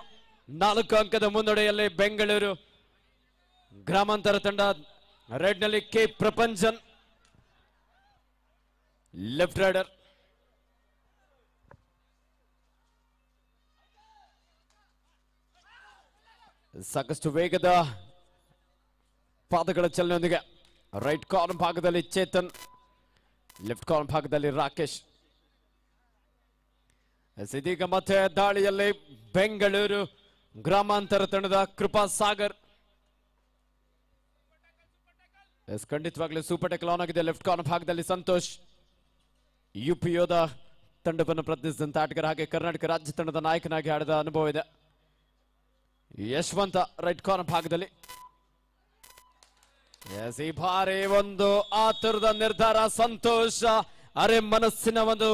4 ಅಂಕದ ಮುನ್ನಡೆಯಲ್ಲಿ ಬೆಂಗಳೂರು ಗ್ರಾಮಾಂತರ ತಂಡ. ರೆಡ್ ನಲ್ಲಿ ಕೆ ಪ್ರಪಂಚನ್, ಲೆಫ್ಟ್ ರೈಡರ್. ಸಾಕಷ್ಟು ವೇಗದ ಪಾದಗಳ ಚಲನೆಯೊಂದಿಗೆ ರೈಟ್ ಕಾರ್ನರ್ ಭಾಗದಲ್ಲಿ ಚೇತನ್, ಲೆಫ್ಟ್ ಕಾರ್ನರ್ ಭಾಗದಲ್ಲಿ ರಾಕೇಶ್. ಇದೀಗ ಮತ್ತೆ ದಾಳಿಯಲ್ಲಿ ಬೆಂಗಳೂರು ಗ್ರಾಮಾಂತರ ತಂಡದ ಕೃಪಾ ಸಾಗರ್. ಖಂಡಿತವಾಗ್ಲೂ ಸೂಪರ್ ಟೆಕ್ಲ್ ಆನ್ ಆಗಿದೆ. ಲೆಫ್ಟ್ ಕಾರ್ನರ್ ಭಾಗದಲ್ಲಿ ಸಂತೋಷ್, UP ಯೋಧ ತಂಡವನ್ನು ಪ್ರತಿನಿಧಿಸಿದಂತ ಆಟಗಾರ, ಹಾಗೆ ಕರ್ನಾಟಕ ರಾಜ್ಯ ತಂಡದ ನಾಯಕನಾಗಿ ಆಡಿದ ಅನುಭವ ಇದೆ. ಯಶವಂತ ರೈಟ್ ಕಾರ್ನರ್ ಭಾಗದಲ್ಲಿ. ಈ ಬಾರಿ ಒಂದು ಆತುರದ ನಿರ್ಧಾರ. ಸಂತೋಷ ಅರೆ ಮನಸ್ಸಿನ ಒಂದು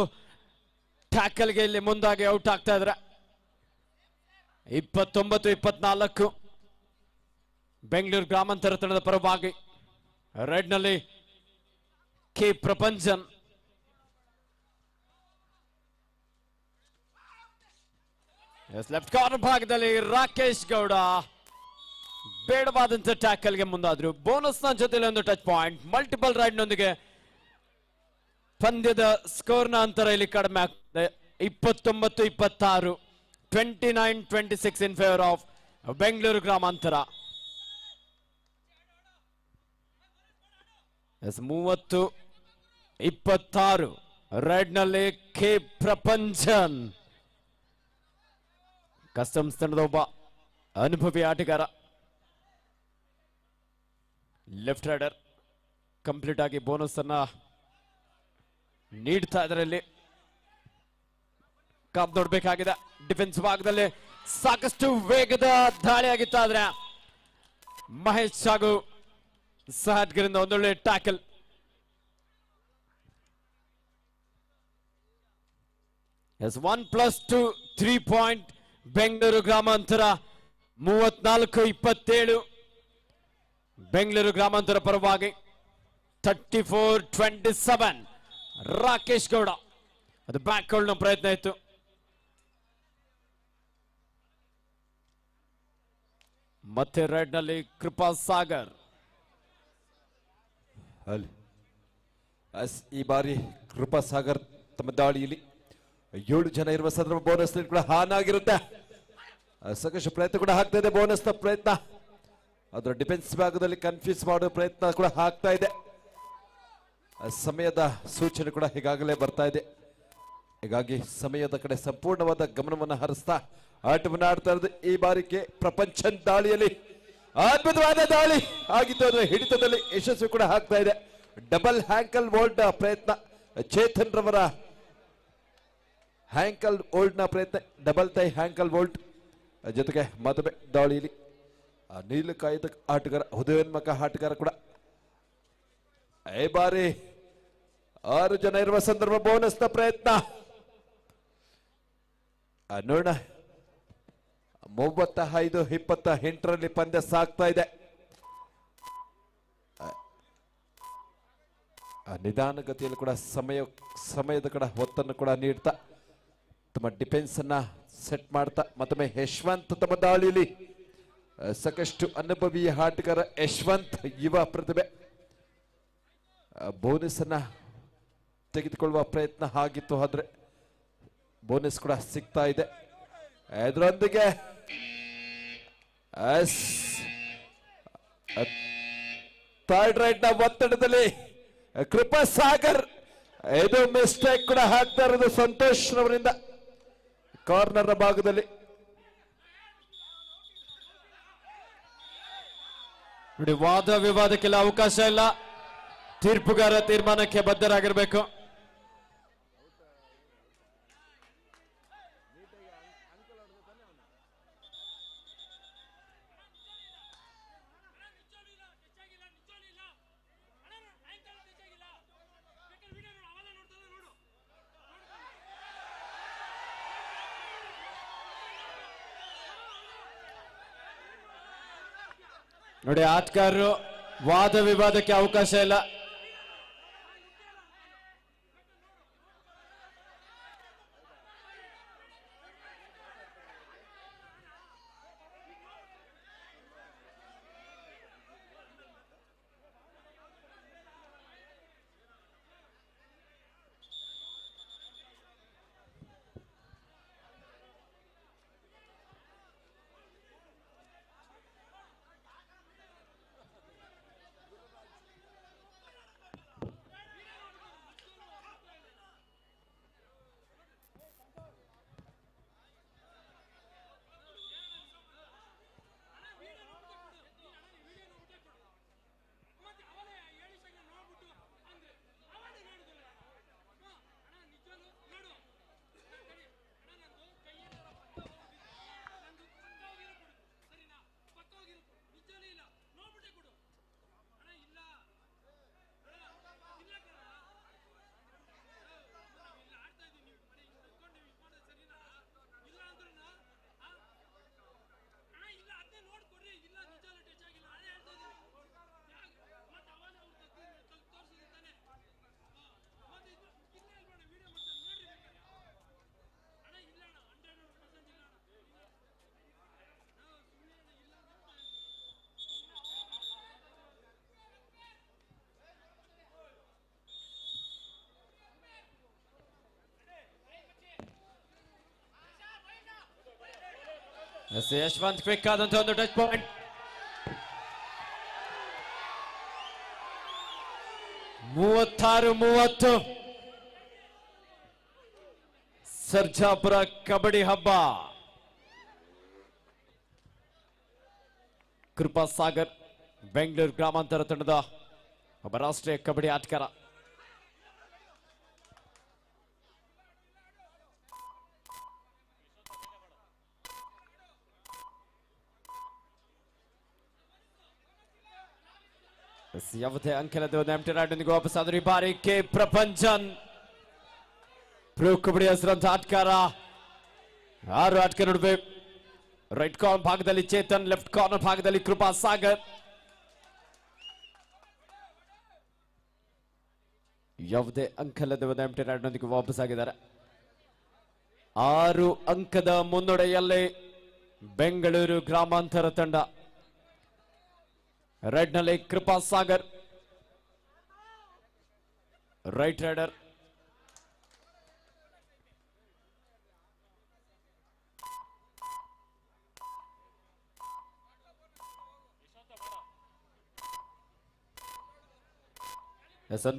ಟ್ಯಾಕಲ್ಗೆ ಇಲ್ಲಿ ಮುಂದಾಗಿ ಔಟ್ ಆಗ್ತಾ ಇದ್ರೆ. 29-24 ಬೆಂಗಳೂರು ಗ್ರಾಮಾಂತರ ತಂಡದ ಪರವಾಗಿ ರೆಡ್ ನಲ್ಲಿ ಕೆ ಪ್ರಪಂಚನ್. ಲೆಫ್ಟ್ ಕಾರ್ನರ್ ಭಾಗದಲ್ಲಿ ರಾಕೇಶ್ ಗೌಡ ಬೇಡವಾದಂತ ಟ್ಯಾಕಲ್ಗೆ ಮುಂದಾದ್ರು. ಬೋನಸ್ ನ ಜೊತೆಲಿ ಒಂದು ಟಚ್ ಪಾಯಿಂಟ್. ಮಲ್ಟಿಪಲ್ ರೈಡ್ ನೊಂದಿಗೆ ಪಂದ್ಯದ ಸ್ಕೋರ್ ನ ಅಂತರ ಇಲ್ಲಿ ಕಡಿಮೆ ಆಗ್ತದೆ. 29-26, 29-26 ಇನ್ ಫೇವರ್ ಆಫ್ ಬೆಂಗಳೂರು ಗ್ರಾಮಾಂತರ. 30-26 ರೆಡ್ ನಲ್ಲಿ ಕೆ ಪ್ರಪಂಚನ್. ಕಸ್ಟಮ್ಸ್ ತಂಡದ ಒಬ್ಬ ಅನುಭವಿ ಆಟಗಾರ. ಲೆಫ್ಟ್ ರೈಡರ್ ಕಂಪ್ಲೀಟ್ ಆಗಿ ಬೋನಸ್ ಅನ್ನ ನೀಡ್ತಾ ಇದ್ದಾರೆ. ಇಲ್ಲಿ ಕಾಪ್ ನೋಡ್ಬೇಕಾಗಿದೆ. ಡಿಫೆನ್ಸ್ ಭಾಗದಲ್ಲಿ ಸಾಕಷ್ಟು ವೇಗದ ದಾಳಿ ಆಗಿತ್ತು, ಆದ್ರೆ ಮಹೇಶ್ ಹಾಗೂ ಸಹದ್ಗರಿಂದ ಒಂದೊಳ್ಳೆ ಟ್ಯಾಕಲ್. ಎಸ್ 1+2 3 ಪಾಯಿಂಟ್ ಬೆಂಗಳೂರು ಗ್ರಾಮಾಂತರ. 34-27 ಬೆಂಗಳೂರು ಗ್ರಾಮಾಂತರ ಪರವಾಗಿ. 34-27 ರಾಕೇಶ್ ಗೌಡ. ಅದು ಬ್ಯಾಕ್ ಹೋಲ್ಡ್ ನ ಪ್ರಯತ್ನ ಇತ್ತು. ಮತ್ತೆ ರೆಡ್ ನಲ್ಲಿ ಕೃಪಾ ಸಾಗರ್.
ಈ ಬಾರಿ ಕೃಪಾ ಸಾಗರ್ ತಮ್ಮ ದಾಳಿಯಲ್ಲಿ 7 ಜನ ಇರುವ ಸಂದರ್ಭ ಬೋನಸ್ ಕೂಡ ಹಾನಾಗಿರುತ್ತೆ. ಸಾಕಷ್ಟು ಪ್ರಯತ್ನ ಕೂಡ ಆಗ್ತಾ ಇದೆ. ಬೋನಸ್ ನ ಪ್ರಯತ್ನ ಅದರ ಡಿಫೆನ್ಸ್ ಭಾಗದಲ್ಲಿ ಕನ್ಫ್ಯೂಸ್ ಮಾಡೋ ಪ್ರಯತ್ನ ಕೂಡ ಆಗ್ತಾ ಇದೆ. ಸಮಯದ ಸೂಚನೆ ಕೂಡ ಈಗಾಗಲೇ ಬರ್ತಾ ಇದೆ. ಹೀಗಾಗಿ ಸಮಯದ ಕಡೆ ಸಂಪೂರ್ಣವಾದ ಗಮನವನ್ನು ಹರಿಸ್ತಾ ಆಟವನ್ನು ಆಡ್ತಾ ಇರೋದು. ಈ ಬಾರಿಗೆ ಪ್ರಪಂಚನ್ ದಾಳಿಯಲ್ಲಿ ಅದ್ಭುತವಾದ ದಾಳಿ ಆಗಿತ್ತು. ಅದರ ಹಿಡಿತದಲ್ಲಿ ಯಶಸ್ವಿ ಕೂಡ ಆಗ್ತಾ ಇದೆ. ಡಬಲ್ ಹ್ಯಾಂಕಲ್ ವೋಲ್ಡ್ ಪ್ರಯತ್ನ, ಚೇತನ್ ರವರ ಹ್ಯಾಂಕಲ್ ವೋಲ್ಡ್ ನ ಪ್ರಯತ್ನ, ಡಬಲ್ ತೈ ಹ್ಯಾಂಕಲ್ ವೋಲ್ಡ್ ಜೊತೆಗೆ ಮತ್ತೊಮ್ಮೆ ದಾಳಿಯಲ್ಲಿ ನೀಲಕಾಯದ ಆಟಗಾರ, ಉದಯೋನ್ಮುಖ ಆಟಗಾರ ಕೂಡ ಈ ಬಾರಿ 6 ಜನ ಇರುವ ಸಂದರ್ಭ ಬೋನಸ್ ನ ಪ್ರಯತ್ನ ನೋಡೋಣ. 35-28 ಪಂದ್ಯ ಸಾಗ್ತಾ ಇದೆ. ನಿಧಾನಗತಿಯಲ್ಲಿ ಕೂಡ ಸಮಯದ ಕೂಡ ಒತ್ತನ್ನು ಕೂಡ ನೀಡ್ತಾ ತಮ್ಮ ಡಿಫೆನ್ಸ್ ಅನ್ನ ಸೆಟ್ ಮಾಡ್ತಾ ಮತ್ತೊಮ್ಮೆ ಯಶವಂತ್ ತಮ್ಮ ದಾಳಿಯಲ್ಲಿ ಸಾಕಷ್ಟು ಅನುಭವಿ ಆಟಗಾರ ಯಶವಂತ್ ಯುವ ಪ್ರತಿಭೆ ಬೋನಸ್ ಅನ್ನ ತೆಗೆದುಕೊಳ್ಳುವ ಪ್ರಯತ್ನ ಆಗಿತ್ತು. ಆದ್ರೆ ಬೋನಸ್ ಕೂಡ ಸಿಗ್ತಾ ಇದೆ. ಇದರೊಂದಿಗೆ ಥರ್ಡ್ ರೈಟ್ ನ ಒತ್ತಡದಲ್ಲಿ ಕೃಪಾ ಸಾಗರ್ ಇದು ಮಿಸ್ಟೇಕ್ ಕೂಡ ಹಾಕ್ತಾ ಇರೋದು ಸಂತೋಷ್ ರವರಿಂದ ಕಾರ್ನರ್ ಭಾಗದಲ್ಲಿ.
ನೋಡಿ, ವಾದ ವಿವಾದಕ್ಕೆಲ್ಲ ಅವಕಾಶ ಇಲ್ಲ. ತೀರ್ಪುಗಾರ ತೀರ್ಮಾನಕ್ಕೆ ಬದ್ಧರಾಗಿರ್ಬೇಕು. ನೋಡಿ, ಆಟಗಾರರು ವಾದ ವಿವಾದಕ್ಕೆ ಅವಕಾಶ ಇಲ್ಲ. ಯಶವಂತ್ ಕ್ವಿಕ್ ಆದಂತ ಒಂದು ಟಚ್ ಪಾಯಿಂಟ್. 36-30 ಸರ್ಜಾಪುರ ಕಬಡ್ಡಿ ಹಬ್ಬ. ಕೃಪಾ ಸಾಗರ್ ಬೆಂಗಳೂರು ಗ್ರಾಮಾಂತರ ತಂಡದ ಒಬ್ಬ ರಾಷ್ಟ್ರೀಯ ಕಬಡ್ಡಿ ಆಟಗಾರ. ಯಾವುದೇ ಅಂಕೆಲದ ಎಂಟಿ ರೈಡ್ನೊಂದಿಗೆ ವಾಪಸ್ ಆದ್ರೆ ಈ ಬಾರಿ ಕೆ ಪ್ರಪಂಚನ್ ಪ್ರೋ ಕಬಡ್ಡಿ ಹೆಸರಂತ ಆಟಗಾರ. 6 ಆಟಗಾರ ನಡುವೆ ರೈಟ್ ಕಾರ್ನರ್ ಭಾಗದಲ್ಲಿ ಚೇತನ್, ಲೆಫ್ಟ್ ಕಾರ್ನರ್ ಭಾಗದಲ್ಲಿ ಕೃಪಾ ಸಾಗರ್. ಯಾವುದೇ ಅಂಕಲದ ಎಂಟಿ ರೈಡ್ನೊಂದಿಗೆ ವಾಪಸ್ ಆಗಿದ್ದಾರೆ. 6 ಅಂಕದ ಮುನ್ನಡೆಯಲ್ಲಿ ಬೆಂಗಳೂರು ಗ್ರಾಮಾಂತರ ತಂಡ. ರೆಡ್ ನಲ್ಲಿ ಕೃಪಾ ಸಾಗರ್, ರೈಟ್ ರೈಡರ್.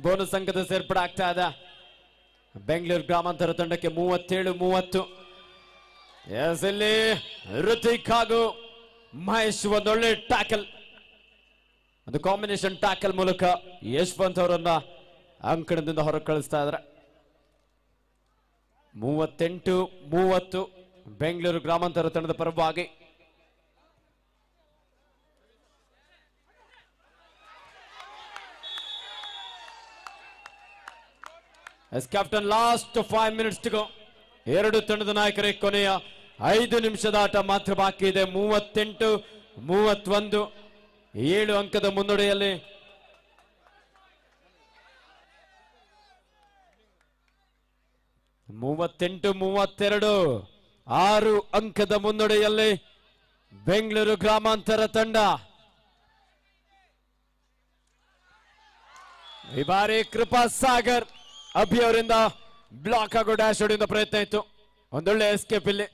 ಬೋನಸ್ ಅಂಕದ ಸೇರ್ಪಡೆ ಆಗ್ತಾ ಇದೆ ಬೆಂಗಳೂರು ಗ್ರಾಮಾಂತರ ತಂಡಕ್ಕೆ. 37-30. ಇಲ್ಲಿ ಋತಿಕ್ ಹಾಗೂ ಮಹೇಶ್ ಒಂದೊಳ್ಳೆ ಟ್ಯಾಕಲ್, ಒಂದು ಕಾಂಬಿನೇಷನ್ ಟ್ಯಾಕಲ್ ಮೂಲಕ ಯಶವಂತ್ ಅವರನ್ನ ಅಂಕಣದಿಂದ ಹೊರಗೆ ಕಳಿಸ್ತಾ ಇದ್ದಾರೆ. 38-30 ಬೆಂಗಳೂರು ಗ್ರಾಮಾಂತರ ತಂಡದ ಪರವಾಗಿ. Yes captain last 5 minutes to go. ಎರಡು ತಂಡದ ನಾಯಕರೇ ಕೊನೆಯ 5 ನಿಮಿಷದ ಆಟ ಮಾತ್ರ ಬಾಕಿ ಇದೆ. 38-31 7 ಅಂಕದ ಮುನ್ನಡೆಯಲ್ಲಿ 38-32 6 ಅಂಕದ ಮುನ್ನಡೆಯಲ್ಲಿ ಬೆಂಗಳೂರು ಗ್ರಾಮಾಂತರ ತಂಡ. ಈ ಬಾರಿ ಕೃಪಾ ಸಾಗರ್ ಅಭಿ ಅವರಿಂದ ಬ್ಲಾಕ್ ಆಗೋ ಡ್ಯಾಶ್ ಹೊಡೆಯುವ ಪ್ರಯತ್ನ ಇತ್ತು. ಒಂದೊಳ್ಳೆ ಎಸ್ಕೇಪ್ ಇಲ್ಲಿ.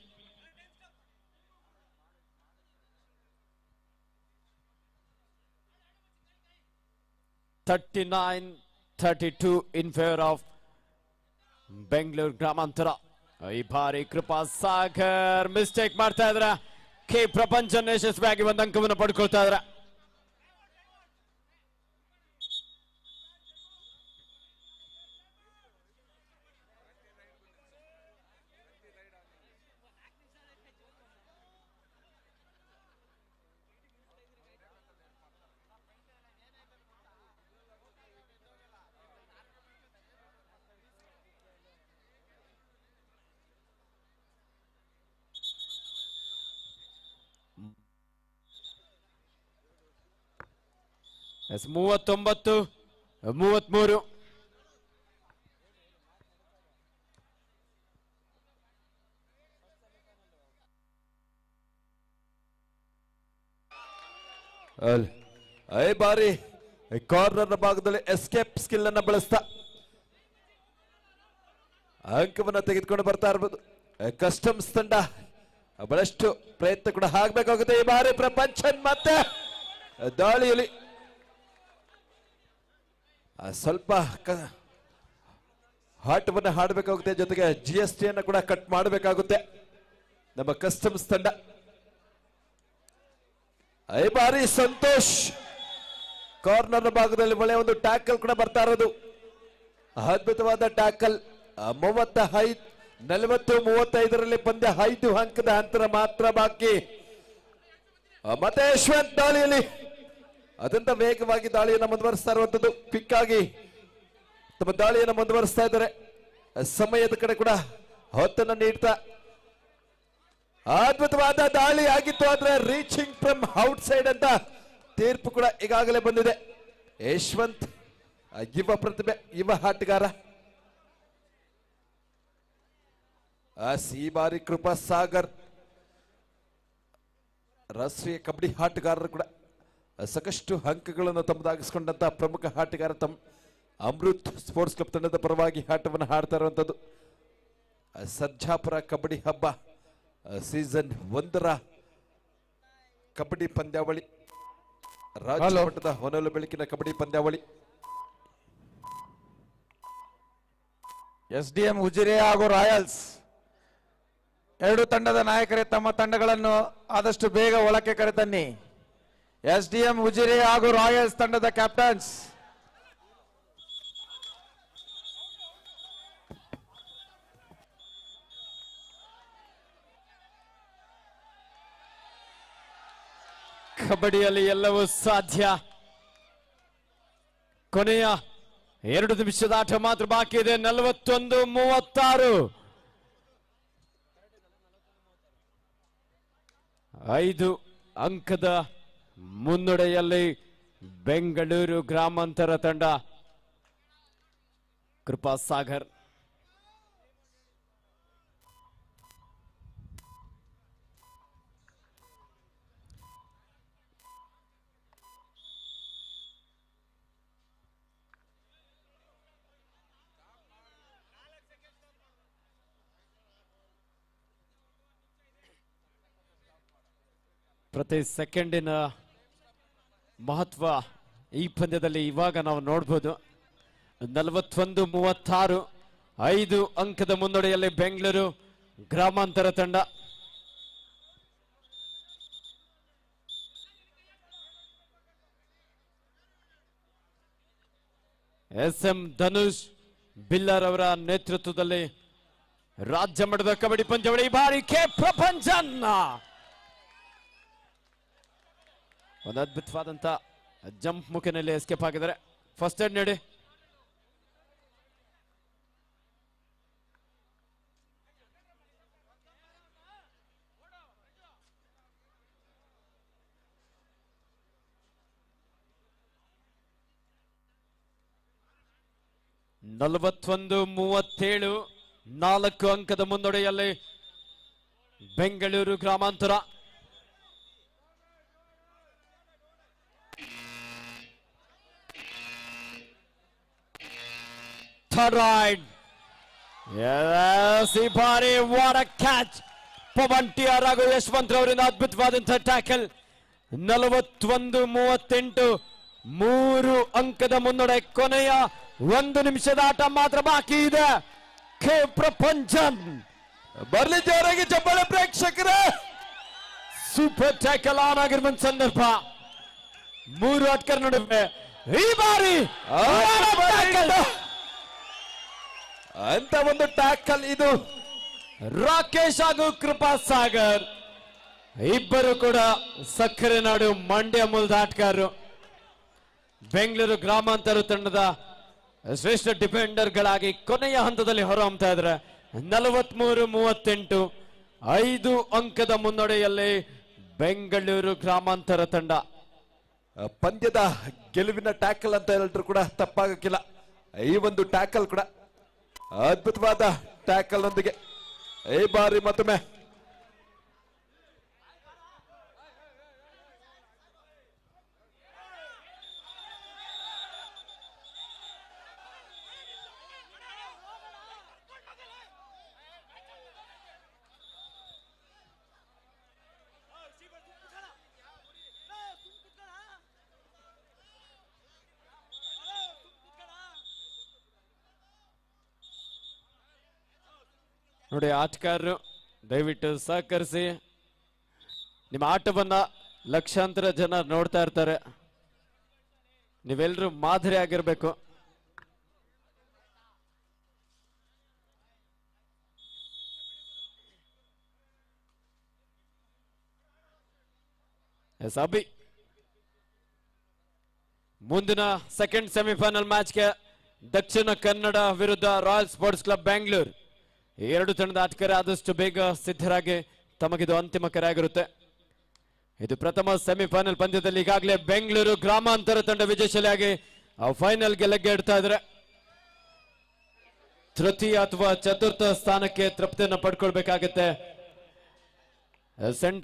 (39-32) in favor of ಬೆಂಗಳೂರು ಗ್ರಾಮಾಂತರ. ಈ ಬಾರಿ ಕೃಪಾ ಸಾಗರ್ ಮಿಸ್ಟೇಕ್ ಮಾಡ್ತಾ ಇದ್ರ. ಕೆ ಪ್ರಪಂಚನ್ ಯಶಸ್ವಿಯಾಗಿ ಒಂದು ಅಂಕವನ್ನು ಪಡ್ಕೊಳ್ತಾ ಇದ್ರ. ಎಸ್ 39-33
ಐ ಬಾರಿ ಕಾರ್ನರ್ ಭಾಗದಲ್ಲಿ ಎಸ್ಕೇಪ್ ಸ್ಕಿಲ್ ಅನ್ನ ಬಳಸ್ತಾ ಅಂಕವನ್ನ ತೆಗೆದುಕೊಂಡು ಬರ್ತಾ ಇರಬಹುದು. ಕಸ್ಟಮ್ಸ್ ತಂಡ ಬಹಳಷ್ಟು ಪ್ರಯತ್ನ ಕೂಡ ಆಗ್ಬೇಕಾಗುತ್ತೆ. ಈ ಬಾರಿ ಪ್ರಪಂಚನ್ ಮತ್ತೆ ದಾಳಿಯಲ್ಲಿ ಸ್ವಲ್ಪ ಆಟವನ್ನು ಹಾಡಬೇಕಾಗುತ್ತೆ. ಜೊತೆಗೆ GST ಅನ್ನು ಕೂಡ ಕಟ್ ಮಾಡಬೇಕಾಗುತ್ತೆ ನಮ್ಮ ಕಸ್ಟಮ್ಸ್ ತಂಡ. ಈ ಬಾರಿ ಸಂತೋಷ್ ಕಾರ್ನರ್ ಭಾಗದಲ್ಲಿ ಒಳ್ಳೆಯ ಒಂದು ಟ್ಯಾಕಲ್ ಕೂಡ ಬರ್ತಾ ಇರೋದು. ಅದ್ಭುತವಾದ ಟ್ಯಾಕಲ್. 40-35 ಪಂದ್ಯ 5 ಅಂಕದ ಅಂತರ ಮಾತ್ರ ಬಾಕಿ. ಮತ್ತೆ ಯಶವಂತ್ ದಾಳಿಯಲ್ಲಿ ಅತ್ಯಂತ ವೇಗವಾಗಿ ದಾಳಿಯನ್ನು ಮುಂದುವರಿಸ್ತಾ ಇರುವಂತದ್ದು. ಕ್ವಿಕ್ ಆಗಿ ತಮ್ಮ ದಾಳಿಯನ್ನು ಮುಂದುವರಿಸ್ತಾ ಇದ್ದಾರೆ. ಸಮಯದ ಕಡೆ ಕೂಡ ಹೊತ್ತನ್ನು ನೀಡ್ತಾ ಅದ್ಭುತವಾದ ದಾಳಿ ಆಗಿತ್ತು. ಆದ್ರೆ ರೀಚಿಂಗ್ ಫ್ರಮ್ ಔಟ್ ಸೈಡ್ ಅಂತ ತೀರ್ಪು ಕೂಡ ಈಗಾಗಲೇ ಬಂದಿದೆ. ಯಶವಂತ್ ಯುವ ಪ್ರತಿಭೆ, ಯುವ ಆಟಗಾರ. ಈ ಬಾರಿ ಕೃಪಾ ಸಾಗರ್ ರಾಷ್ಟ್ರೀಯ ಕಬಡ್ಡಿ ಆಟಗಾರರು ಕೂಡ ಸಾಕಷ್ಟು ಅಂಕಗಳನ್ನು ತಮ್ಮದಾಗಿಸಿಕೊಂಡಂತ ಪ್ರಮುಖ ಆಟಗಾರ. ತಮ್ಮ ಅಮೃತ್ ಸ್ಪೋರ್ಟ್ಸ್ ಕ್ಲಬ್ ತಂಡದ ಪರವಾಗಿ ಆಟವನ್ನು ಆಡ್ತಾ ಇರುವಂತದ್ದು. ಸರ್ಜಾಪುರ ಕಬಡ್ಡಿ ಹಬ್ಬ ಸೀಸನ್ 1ರ ಕಬಡ್ಡಿ ಪಂದ್ಯಾವಳಿ, ರಾಜ್ಯ ಮಟ್ಟದ ಹೊನಲು ಬೆಳಕಿನ ಕಬಡ್ಡಿ ಪಂದ್ಯಾವಳಿ.
SDM ಉಜಿರೆ ಹಾಗೂ ರಾಯಲ್ಸ್ ಎರಡು ತಂಡದ ನಾಯಕರೇ ತಮ್ಮ ತಂಡಗಳನ್ನು ಆದಷ್ಟು ಬೇಗ ಒಳಕ್ಕೆ ಕರೆತನ್ನಿ. SDM ಉಜಿರೆ ಹಾಗೂ ರಾಯಲ್ಸ್ ತಂಡದ ಕ್ಯಾಪ್ಟನ್ಸ್
ಕಬಡ್ಡಿಯಲ್ಲಿ ಎಲ್ಲವೂ ಸಾಧ್ಯ. ಕೊನೆಯ 2 ನಿಮಿಷದ ಆಟ ಮಾತ್ರ ಬಾಕಿ ಇದೆ. 41-36 5 ಅಂಕದ ಮುನ್ನಡೆಯಲ್ಲಿ ಬೆಂಗಳೂರು ಗ್ರಾಮಾಂತರ ತಂಡ. ಕೃಪಾ ಸಾಗರ್ ಪ್ರತಿ ಸೆಕೆಂಡಿನ ಮಹತ್ವ ಈ ಪಂದ್ಯದಲ್ಲಿ ಇವಾಗ ನಾವು ನೋಡಬಹುದು. 41-36 5 ಅಂಕದ ಮುನ್ನಡೆಯಲ್ಲಿ ಬೆಂಗಳೂರು ಗ್ರಾಮಾಂತರ ತಂಡ. SM ಧನುಷ್ ಬಿಲ್ಲರ್ ಅವರ ನೇತೃತ್ವದಲ್ಲಿ ರಾಜ್ಯ ಮಟ್ಟದ ಕಬಡ್ಡಿ ಪಂದ್ಯಾವಳಿ. ಈ ಬಾರಿ ಕೆ ಪ್ರಪಂಚನ್ ಒಂದು ಅದ್ಭುತವಾದಂತ ಜಂಪ್ ಮುಖಿನಲ್ಲಿ ಎಸ್ಕೇಪ್ ಆಗಿದ್ದಾರೆ. ಫಸ್ಟ್ ಏಡ್ ನೀಡಿ. 41-37 4 ಅಂಕದ ಮುನ್ನಡೆಯಲ್ಲಿ ಬೆಂಗಳೂರು ಗ್ರಾಮಾಂತರ. Third ride. Yes, ಈ ಬಾರಿ what a catch. Pavan T R ಹಾಗೂ ಯಶವಂತ್ ಅವರಿಂದ ಅದ್ಭುತವಾದಂತಹ ಟ್ಯಾಕಲ್. 41-38 3 ಅಂಕದ ಮುನ್ನಡೆ. ಕೊನೆಯ 1 ನಿಮಿಷದ ಆಟ ಮಾತ್ರ ಬಾಕಿ ಇದೆ. ಕೆ ಪ್ರಪಂಚನ್
ಬರ್ಲಿ ಜೋರಾಗಿ ಚಪ್ಪಾಳೆ ಪ್ರೇಕ್ಷಕರೇ.
ಸೂಪರ್ ಟ್ಯಾಕಲ್ ಆನ್ ಆಗಿರುವ ಸಂದರ್ಭ. 3 ಆಟಗಾರ ನಡುವೆ ಈ ಬಾರಿ
ಅಂತ ಒಂದು ಟ್ಯಾಕಲ್ ಇದು.
ರಾಕೇಶ್ ಹಾಗೂ ಕೃಪಾ ಸಾಗರ್ ಇಬ್ಬರು ಕೂಡ ಸಕ್ಕರೆ ನಾಡು ಮಂಡ್ಯ ಮೂಲದ ಆಟಗಾರರು. ಬೆಂಗಳೂರು ಗ್ರಾಮಾಂತರ ತಂಡದ ಶ್ರೇಷ್ಠ ಡಿಫೆಂಡರ್ಗಳಾಗಿ ಕೊನೆಯ ಹಂತದಲ್ಲಿ ಹೊರಹೊಮ್ಮತಾ ಇದ್ದಾರೆ. 43-38 5 ಅಂಕದ ಮುನ್ನಡೆಯಲ್ಲಿ ಬೆಂಗಳೂರು ಗ್ರಾಮಾಂತರ ತಂಡ.
ಪಂದ್ಯದ ಗೆಲುವಿನ ಟ್ಯಾಕಲ್ ಅಂತ ಹೇಳಿದ್ರು ಕೂಡ ತಪ್ಪಾಗಕ್ಕಿಲ್ಲ. ಈ ಒಂದು ಟ್ಯಾಕಲ್ ಕೂಡ ಅದ್ಭುತವಾದ ಟ್ಯಾಕಲ್ ನೊಂದಿಗೆ ಈ ಬಾರಿ ಮತ್ತೊಮ್ಮೆ
ನೋಡಿ, ಆಟಗಾರರು ದಯವಿಟ್ಟು ಸಹಕರಿಸಿ. ನಿಮ್ಮ ಆಟವನ್ನ ಲಕ್ಷಾಂತರ ಜನ ನೋಡ್ತಾ ಇರ್ತಾರೆ. ನೀವೆಲ್ಲರೂ ಮಾದರಿ ಆಗಿರ್ಬೇಕು. ಅಭಿ ಮುಂದಿನ ಸೆಕೆಂಡ್ ಸೆಮಿಫೈನಲ್ ಮ್ಯಾಚ್ಗೆ ದಕ್ಷಿಣ ಕನ್ನಡ ವಿರುದ್ಧ ರಾಯಲ್ ಸ್ಪೋರ್ಟ್ಸ್ ಕ್ಲಬ್ ಬೆಂಗಳೂರು. ಈ 2 ತಂಡದ ಆಟಗಾರ ಆದಷ್ಟು ಬೇಗ ಸಿದ್ಧರಾಗಿ ತಮಗಿದು ಅಂತಿಮ ಕರೆ ಆಗಿರುತ್ತೆ. ಇದು ಪ್ರಥಮ ಸೆಮಿಫೈನಲ್ ಪಂದ್ಯದಲ್ಲಿ ಈಗಾಗಲೇ ಬೆಂಗಳೂರು ಗ್ರಾಮಾಂತರ ತಂಡ ವಿಜಯಶಾಲಿಯಾಗಿ ಫೈನಲ್ಗೆ ಲಗ್ಗೆ ಇಡ್ತಾ ಇದ್ದಾರೆ. ತೃತೀಯ ಅಥವಾ ಚತುರ್ಥ ಸ್ಥಾನಕ್ಕೆ ತೃಪ್ತಿಯನ್ನು ಪಡ್ಕೊಳ್ಬೇಕಾಗತ್ತೆ. ಸೆಂಟ್ರಲ್